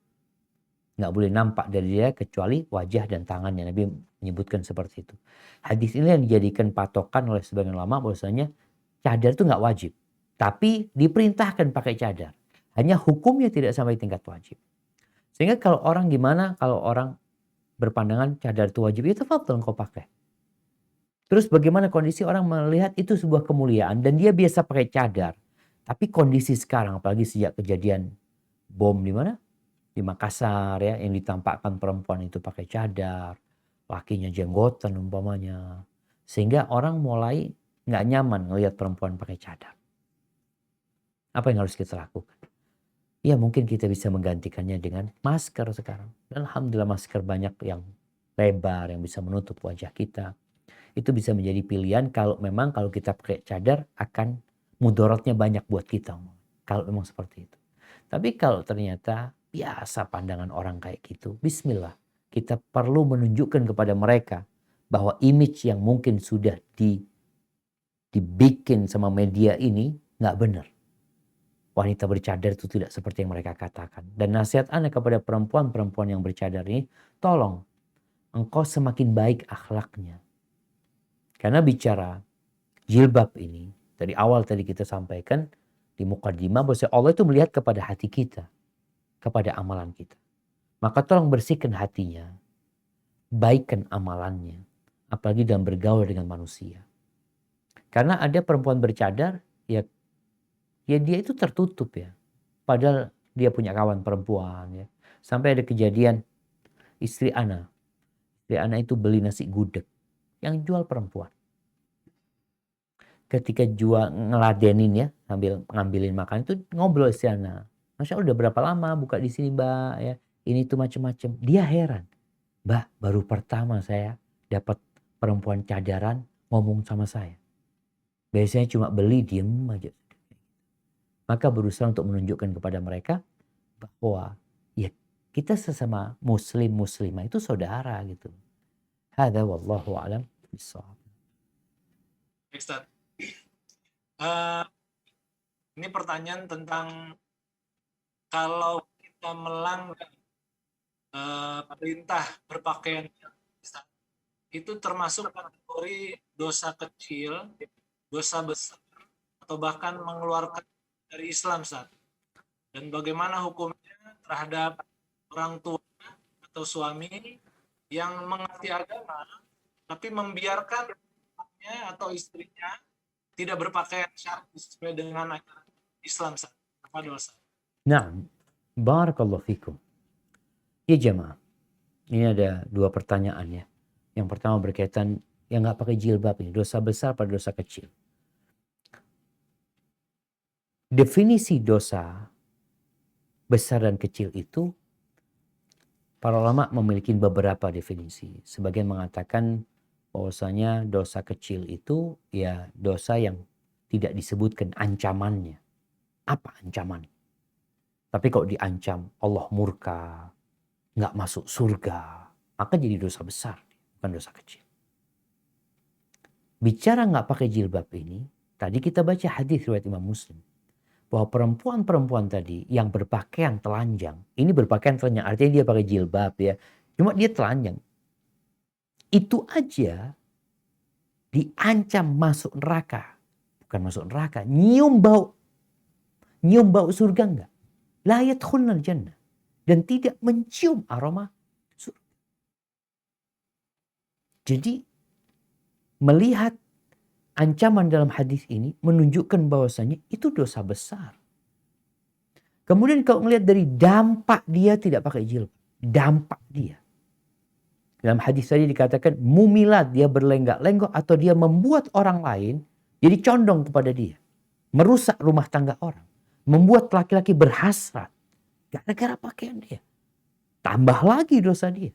nggak boleh nampak dari dia kecuali wajah dan tangannya. Nabi menyebutkan seperti itu. Hadis ini yang dijadikan patokan oleh sebagian ulama bahwasanya cadar itu nggak wajib. Tapi diperintahkan pakai cadar. Hanya hukumnya tidak sampai tingkat wajib. Sehingga kalau orang berpandangan cadar itu wajib, itu tafadhol engkau pakai. Terus bagaimana kondisi orang melihat itu sebuah kemuliaan dan dia biasa pakai cadar. Tapi kondisi sekarang, apalagi sejak kejadian bom di mana? Di Makassar ya, yang ditampakkan perempuan itu pakai cadar, lakinya jenggotan umpamanya. Sehingga orang mulai nggak nyaman ngelihat perempuan pakai cadar. Apa yang harus kita lakukan? Ya mungkin kita bisa menggantikannya dengan masker sekarang. Dan alhamdulillah masker banyak yang lebar yang bisa menutup wajah kita. Itu bisa menjadi pilihan kalau kita pakai cadar akan mudaratnya banyak buat kita. Kalau memang seperti itu. Tapi kalau ternyata biasa pandangan orang kayak gitu, bismillah. Kita perlu menunjukkan kepada mereka bahwa image yang mungkin sudah dibikin sama media ini nggak benar. Wanita bercadar itu tidak seperti yang mereka katakan. Dan nasihat Anda kepada perempuan-perempuan yang bercadar ini, tolong engkau semakin baik akhlaknya. Karena bicara jilbab ini, dari awal tadi kita sampaikan di muqaddimah bahwa Allah itu melihat kepada hati kita, kepada amalan kita. Maka tolong bersihkan hatinya, baikkan amalannya, apalagi dalam bergaul dengan manusia. Karena ada perempuan bercadar, ya dia itu tertutup ya. Padahal dia punya kawan perempuan ya. Sampai ada kejadian istri Ana itu beli nasi gudeg yang jual perempuan. Ketika ngeladenin ya, sambil ngambilin makan itu ngobrol istri Ana. Masya Allah udah berapa lama buka di sini Mbak ya. Ini tuh macam-macam. Dia heran. Mbak baru pertama saya dapat perempuan cadaran ngomong sama saya. Biasanya cuma beli diem aja. Maka berusaha untuk menunjukkan kepada mereka bahwa ya kita sesama muslimah itu saudara gitu. Hadza wallahu a'lam bishawab. Ustaz. Ini pertanyaan tentang kalau kita melanggar perintah berpakaian itu termasuk kategori dosa kecil, dosa besar, atau bahkan mengeluarkan dari Islam, Ustaz. Dan bagaimana hukumnya terhadap orang tua atau suami yang mengerti agama tapi membiarkan anaknya atau istrinya tidak berpakaian syar'i sesuai dengan ajaran Islam, Ustaz. Apa dosa? Nah, barakallahu fikum. Ya jemaah, ini ada dua pertanyaan ya. Yang pertama berkaitan yang nggak pakai jilbab ini, dosa besar pada dosa kecil. Definisi dosa besar dan kecil itu para ulama memiliki beberapa definisi. Sebagian mengatakan bahwasanya dosa kecil itu ya dosa yang tidak disebutkan ancamannya. Apa ancaman? Tapi kalau diancam Allah murka, nggak masuk surga, maka jadi dosa besar, bukan dosa kecil. Bicara nggak pakai jilbab ini, tadi kita baca hadis riwayat Imam Muslim bahwa perempuan-perempuan tadi yang berpakaian telanjang, ini berpakaian telanjang artinya dia pakai jilbab ya, cuma dia telanjang. Itu aja diancam masuk neraka, bukan masuk neraka, nyium bau surga enggak? La yadkhulnal jannah, dan tidak mencium aroma surga. Jadi melihat ancaman dalam hadis ini menunjukkan bahwasanya itu dosa besar. Kemudian kalau melihat dari dampak dia tidak pakai jilbab, dampak dia. Dalam hadis tadi dikatakan mumilat, dia berlenggak-lenggok atau dia membuat orang lain jadi condong kepada dia. Merusak rumah tangga orang. Membuat laki-laki berhasrat gara-gara pakaian dia. Tambah lagi dosa dia.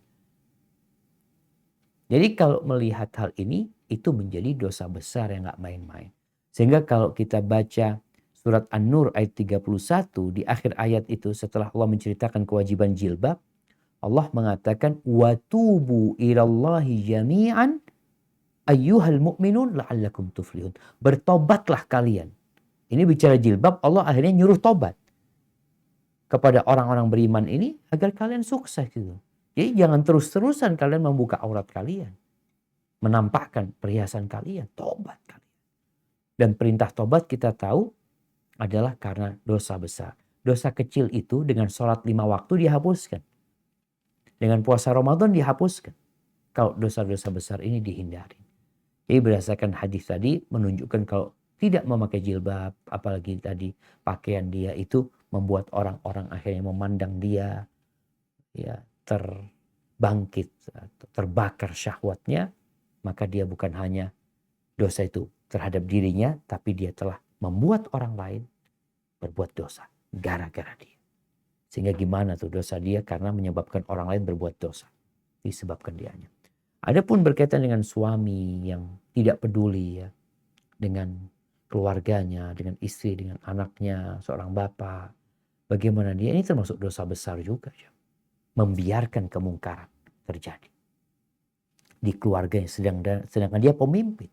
Jadi kalau melihat hal ini, itu menjadi dosa besar yang gak main-main. Sehingga kalau kita baca surat An-Nur ayat 31, di akhir ayat itu setelah Allah menceritakan kewajiban jilbab, Allah mengatakan, وَتُوبُوا إِلَى اللَّهِ جَمِيعًا Ayyuhal mu'minun la'allakum tuflihun. Bertobatlah kalian. Ini bicara jilbab, Allah akhirnya nyuruh tobat kepada orang-orang beriman ini agar kalian sukses gitu. Jadi jangan terus-terusan kalian membuka aurat kalian, menampakkan perhiasan kalian, tobat kalian. Dan perintah tobat kita tahu adalah karena dosa besar. Dosa kecil itu dengan sholat 5 waktu dihapuskan. Dengan puasa Ramadan dihapuskan. Kalau dosa-dosa besar ini dihindari. Jadi berdasarkan hadis tadi menunjukkan kalau tidak memakai jilbab, apalagi tadi pakaian dia itu membuat orang-orang akhirnya memandang dia ya terbangkit, terbakar syahwatnya, maka dia bukan hanya dosa itu terhadap dirinya, tapi dia telah membuat orang lain berbuat dosa gara-gara dia. Sehingga gimana tuh dosa dia karena menyebabkan orang lain berbuat dosa, disebabkan dianya. Adapun berkaitan dengan suami yang tidak peduli ya dengan keluarganya, dengan istri, dengan anaknya, seorang bapak, bagaimana dia, ini termasuk dosa besar juga ya. Membiarkan kemungkaran terjadi di keluarganya sedangkan dia pemimpin.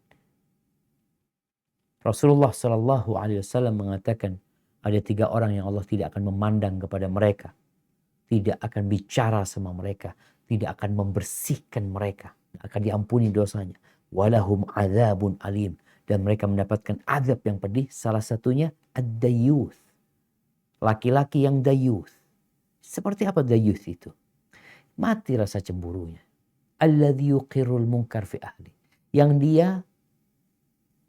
Rasulullah Shallallahu Alaihi Wasallam mengatakan ada 3 orang yang Allah tidak akan memandang kepada mereka, tidak akan bicara sama mereka, tidak akan membersihkan mereka, akan diampuni dosanya. Walahum adzabun alim, dan mereka mendapatkan azab yang pedih. Salah satunya ad-dayyuth, laki-laki yang dayyuth. Seperti apa dayyuth itu? Mati rasa cemburunya. Alladzi yuqirrul munkar fi ahli, yang dia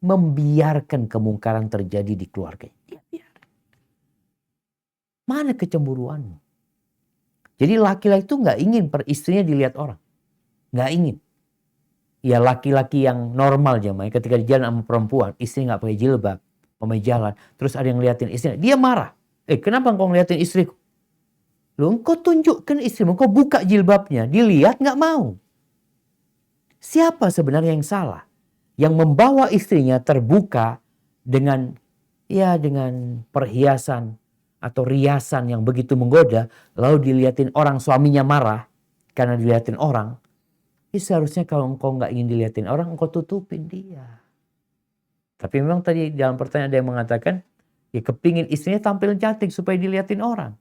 membiarkan kemungkaran terjadi di keluarganya. Dia biarkan. Mana kecemburuanmu? Jadi laki-laki itu nggak ingin istrinya dilihat orang, nggak ingin. Ya laki-laki yang normal jamaah, ketika di jalan sama perempuan, istri nggak pakai jilbab, pakai jalan, terus ada yang ngeliatin istrinya, dia marah. Kenapa engkau ngeliatin istriku? Loh, engkau tunjukkan istrimu, engkau buka jilbabnya, dilihat nggak mau. Siapa sebenarnya yang salah? Yang membawa istrinya terbuka dengan perhiasan atau riasan yang begitu menggoda, lalu dilihatin orang, suaminya marah karena dilihatin orang. Seharusnya kalau engkau nggak ingin dilihatin orang, engkau tutupin dia. Tapi memang tadi dalam pertanyaan ada yang mengatakan, ya kepingin istrinya tampil cantik supaya dilihatin orang.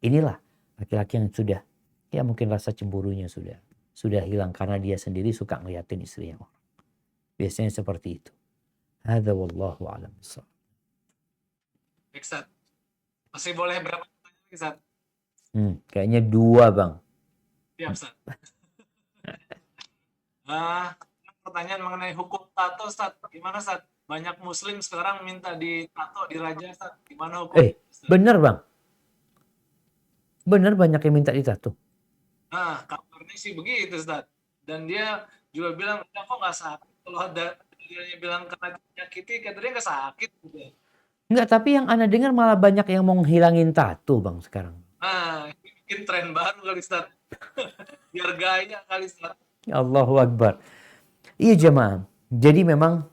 Inilah laki-laki yang sudah, ya mungkin rasa cemburunya sudah hilang karena dia sendiri suka ngeliatin istrinya orang. Biasanya seperti itu. Hadza wallahu a'lam bishawab. Baik, Ustaz. Masih boleh berapa pertanyaan lagi, Ustaz? Kayaknya 2, Bang. Siap, Ustaz. Pertanyaan mengenai hukum tato, Ustaz. Gimana, Ustaz? Banyak muslim sekarang minta ditato di raja, Ustaz. Gimana hukum? Bener, Bang. Bener banyak yang minta ditato. Nah, kabarnya sih begitu, Ustaz. Dan dia juga bilang, kok nggak sakit? Kalau ada dia bilang karena menyakiti, kata dia nggak sakit. Gitu. Enggak, tapi yang Anda dengar malah banyak yang mau ngilangin tato, Bang, sekarang. Nah, ini bikin tren baru kali, Ustaz. Biar gaya kali, Ustaz. Allahu Akbar. Iya jemaah. Jadi memang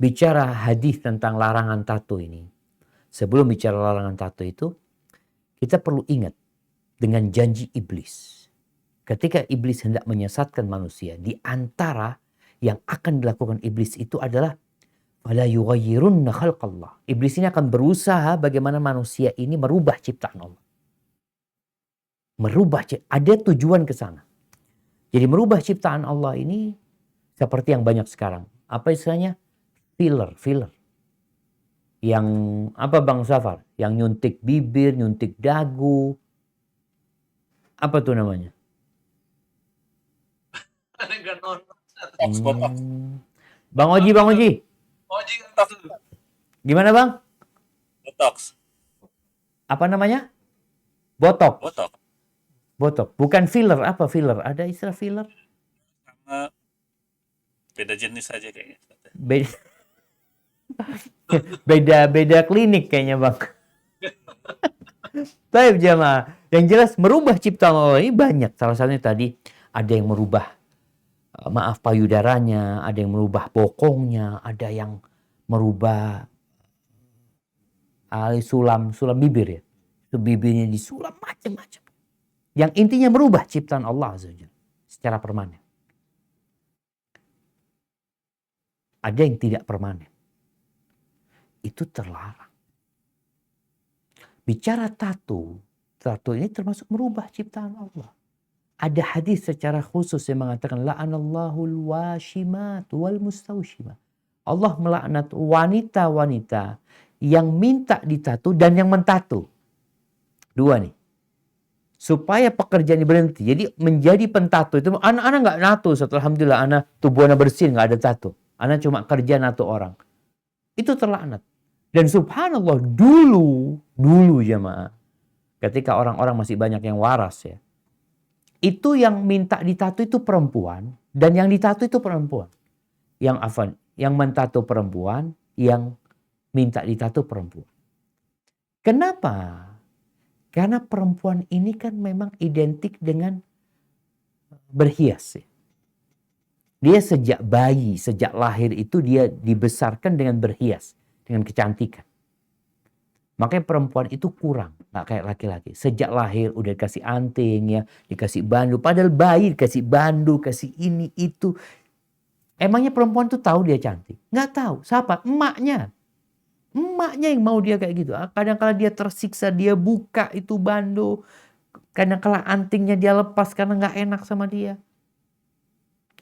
bicara hadis tentang larangan tato ini. Sebelum bicara larangan tato itu, kita perlu ingat dengan janji iblis. Ketika iblis hendak menyesatkan manusia, di antara yang akan dilakukan iblis itu adalah fala yughayyirunna khalqallah. Iblis ini akan berusaha bagaimana manusia ini merubah ciptaan Allah. Ada tujuan ke sana. Jadi merubah ciptaan Allah ini seperti yang banyak sekarang. Apa istilahnya? Filler. Yang apa Bang Safar? Yang nyuntik bibir, nyuntik dagu. Apa tuh namanya? Botox. Bang Oji. Oji, Gimana Bang? Botox. Apa namanya? Botox. Botox. Bukan filler. Apa filler? Ada istilah filler? Sama beda jenis aja kayaknya. Beda klinik kayaknya Bang. Baik jamaah. Yang jelas merubah ciptaan Allah ini banyak. Salah satunya tadi ada yang merubah payudaranya, ada yang merubah bokongnya, ada yang merubah sulam bibir ya. Itu bibirnya disulam macam-macam. Yang intinya merubah ciptaan Allah Azza wa Jalla secara permanen. ada yang tidak permanen. Itu terlarang. Bicara tato ini termasuk merubah ciptaan Allah. Ada hadis secara khusus yang mengatakan la'anallahul washimat wal mustawshimat. Allah melaknat wanita-wanita yang minta ditato dan yang mentato. Dua nih. Supaya pekerjaan ini berhenti. Jadi menjadi pentato itu, anak-anak nggak nato. Setelah alhamdulillah anak tubuh anak bersih, nggak ada tato. Anak cuma kerja nato orang. Itu terlaknat. Dan subhanallah dulu jemaah, ketika orang-orang masih banyak yang waras ya, itu yang minta ditato itu perempuan dan yang ditato itu perempuan. Yang mentato perempuan, yang minta ditato perempuan. Kenapa? Karena perempuan ini kan memang identik dengan berhias. Ya. Dia sejak bayi, sejak lahir itu dia dibesarkan dengan berhias, dengan kecantikan. Makanya perempuan itu kurang, nggak kayak laki-laki. Sejak lahir udah dikasih anting ya, dikasih bandu. Padahal bayi dikasih bandu, kasih ini itu. Emangnya perempuan tuh tahu dia cantik? Nggak tahu. Siapa? Emaknya. Emaknya yang mau dia kayak gitu. Kadang-kala dia tersiksa, dia buka itu bandu. Kadang-kala antingnya dia lepas karena nggak enak sama dia.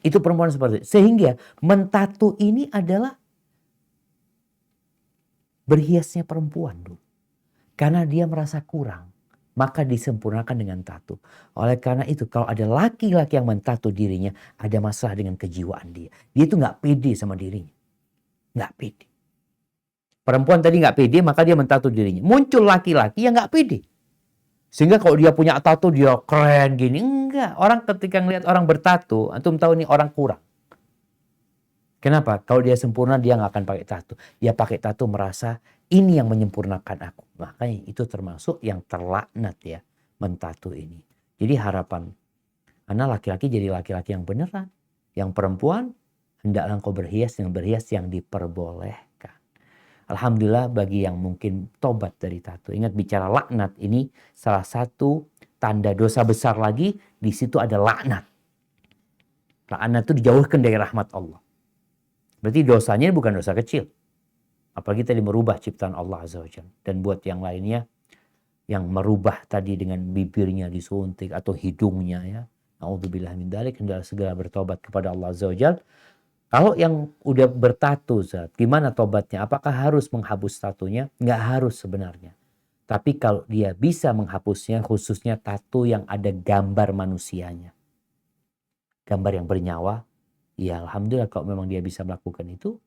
Itu perempuan seperti itu. Sehingga mentato ini adalah berhiasnya perempuan dulu. Karena dia merasa kurang, maka disempurnakan dengan tato. Oleh karena itu, kalau ada laki-laki yang mentato dirinya, ada masalah dengan kejiwaan dia. Dia itu nggak pede sama dirinya. Nggak pede. Perempuan tadi nggak pede, maka dia mentato dirinya. Muncul laki-laki yang nggak pede. Sehingga kalau dia punya tato, dia keren gini. Enggak. Orang ketika ngelihat orang bertato, antum tahu nih orang kurang. Kenapa? Kalau dia sempurna, dia nggak akan pakai tato. Dia pakai tato merasa ini yang menyempurnakan aku. Makanya itu termasuk yang terlaknat ya, mentato ini. Jadi harapan anak laki-laki jadi laki-laki yang beneran. Yang perempuan, hendaklah engkau berhias dengan berhias yang diperbolehkan. Alhamdulillah bagi yang mungkin tobat dari tato. Ingat bicara laknat ini salah satu tanda dosa besar lagi. Di situ ada laknat. Laknat itu dijauhkan dari rahmat Allah. Berarti dosanya bukan dosa kecil. Apalagi tadi merubah ciptaan Allah Azza wa Jalla. Dan buat yang lainnya, yang merubah tadi dengan bibirnya disuntik atau hidungnya ya. Na'udzubillah min dzalik, hendaklah segera bertobat kepada Allah Azza wa Jalla. Kalau yang udah bertato, Zat, gimana tobatnya? Apakah harus menghapus tatonya? Nggak harus sebenarnya. Tapi kalau dia bisa menghapusnya, khususnya tato yang ada gambar manusianya. Gambar yang bernyawa, ya alhamdulillah kalau memang dia bisa melakukan itu,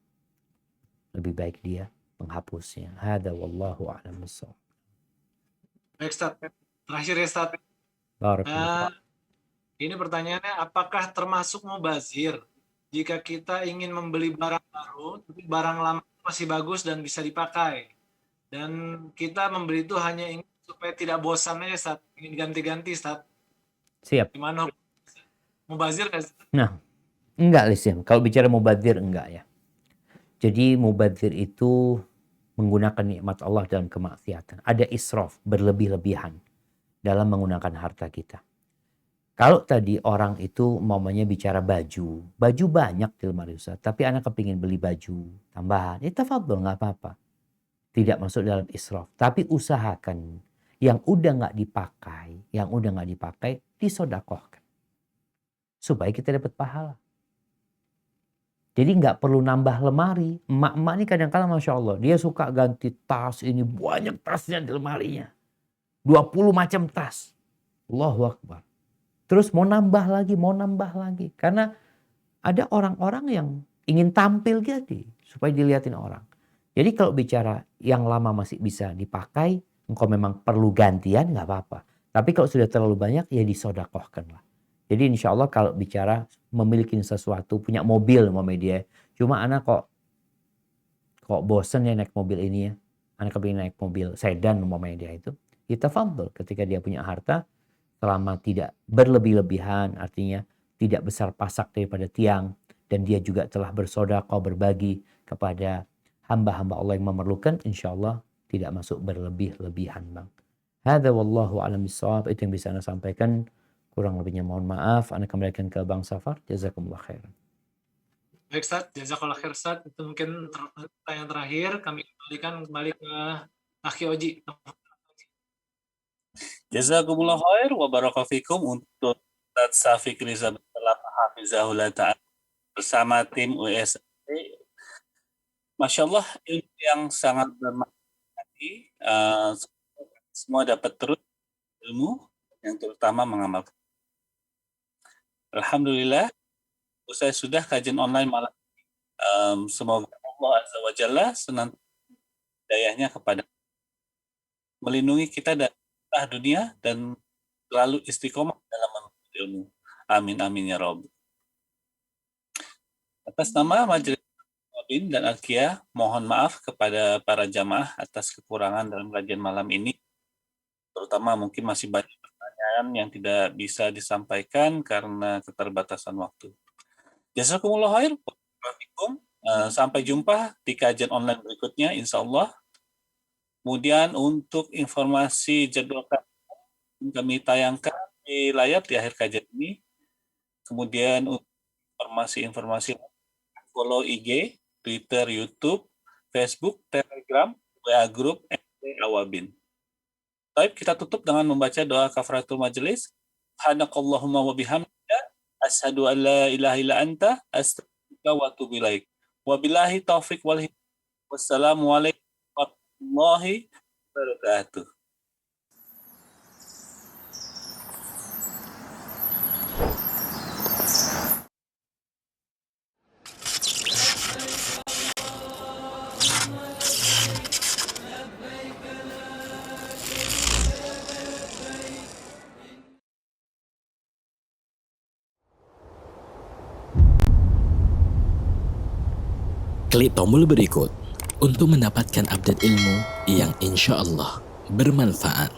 lebih baik dia menghapusnya. Hada wallahu a'lam bissawab. Baik, Ustaz. Terakhir ya, Ustaz. Barakallahu. Ini pertanyaannya, apakah termasuk mubazir jika kita ingin membeli barang baru, tapi barang lama masih bagus dan bisa dipakai? Dan kita membeli itu hanya ingin supaya tidak bosan aja, Ustaz. Ingin ganti-ganti, Ustaz. Siap. Gimana? Mubazir nggak, Ustaz? Nah, enggak Lisim. Kalau bicara mubazir enggak ya. Jadi mubazir itu menggunakan nikmat Allah dalam kemaksiatan. Ada israf, berlebih-lebihan dalam menggunakan harta kita. Kalau tadi orang itu mamanya bicara baju banyak di lemari Ustaz, tapi anak kepingin beli baju tambahan, ya tafadhol nggak apa-apa. Tidak masuk dalam israf. Tapi usahakan yang udah nggak dipakai, disodakohkan. Supaya kita dapat pahala. Jadi nggak perlu nambah lemari. Emak-emak ini kadang-kadang Masya Allah. Dia suka ganti tas ini. Banyak tasnya di lemarinya. 20 macam tas. Allahu Akbar. Terus mau nambah lagi. Karena ada orang-orang yang ingin tampil gitu. Supaya dilihatin orang. Jadi kalau bicara yang lama masih bisa dipakai. Engkau memang perlu gantian nggak apa-apa. Tapi kalau sudah terlalu banyak ya disodakohkan lah. Jadi insya Allah kalau bicara memiliki sesuatu, punya mobil mau media. Cuma anak kok bosen ya naik mobil ini ya. Anak kepingin naik mobil sedan mau media itu. Kita fadl ketika dia punya harta. Selama tidak berlebih-lebihan, artinya tidak besar pasak daripada tiang. Dan dia juga telah bersedekah berbagi kepada hamba-hamba Allah yang memerlukan. Insya Allah tidak masuk berlebih-lebihan bang. Hadza wallahu a'lam bissawab. Itu yang bisa Anda sampaikan. Kurang lebihnya mohon maaf. Anda kembalikan ke Bang Safar. Jazakumullah khairan. Baik Ustaz, jazakallah khair Ustaz. Itu mungkin pertanyaan terakhir, kami kembalikan kembali ke Akhi Oji. Jazakumullah khair wa barakafikum untuk Ustaz Syafiq Riza Bersalah Hafizahullah Ta'ala bersama tim USAP. Masya Allah, ilmu yang sangat bermanfaat. Semua dapat terus ilmu yang terutama mengamalkan. Alhamdulillah, usai sudah kajian online malam. Semoga Allah Azza wa Jalla senantiasa hidayahnya kepada melindungi kita dari dunia dan selalu istiqomah dalam menuntut ilmu. Amin amin ya Rabb. Atas nama Majelis Bin dan Alkia, mohon maaf kepada para jamaah atas kekurangan dalam kajian malam ini. Terutama mungkin masih banyak pertanyaan yang tidak bisa disampaikan karena keterbatasan waktu. Jazakumullah khair. Sampai jumpa di kajian online berikutnya, insya Allah. Kemudian untuk informasi jadwal kami tayangkan di layar di akhir kajian ini. Kemudian untuk informasi-informasi follow IG, Twitter, YouTube, Facebook, Telegram, WA Group, MT Awabin. Baik, kita tutup dengan membaca doa kafaratul majelis. Subhanakallahumma wa bihamdika asyhadu an la ilaha illa anta astaghfiruka wa atubu ilaik. Wabillahi taufik wal hidayah. Wassalamualaikum warahmatullahi wabarakatuh. Klik tombol berikut untuk mendapatkan update ilmu yang insya Allah bermanfaat.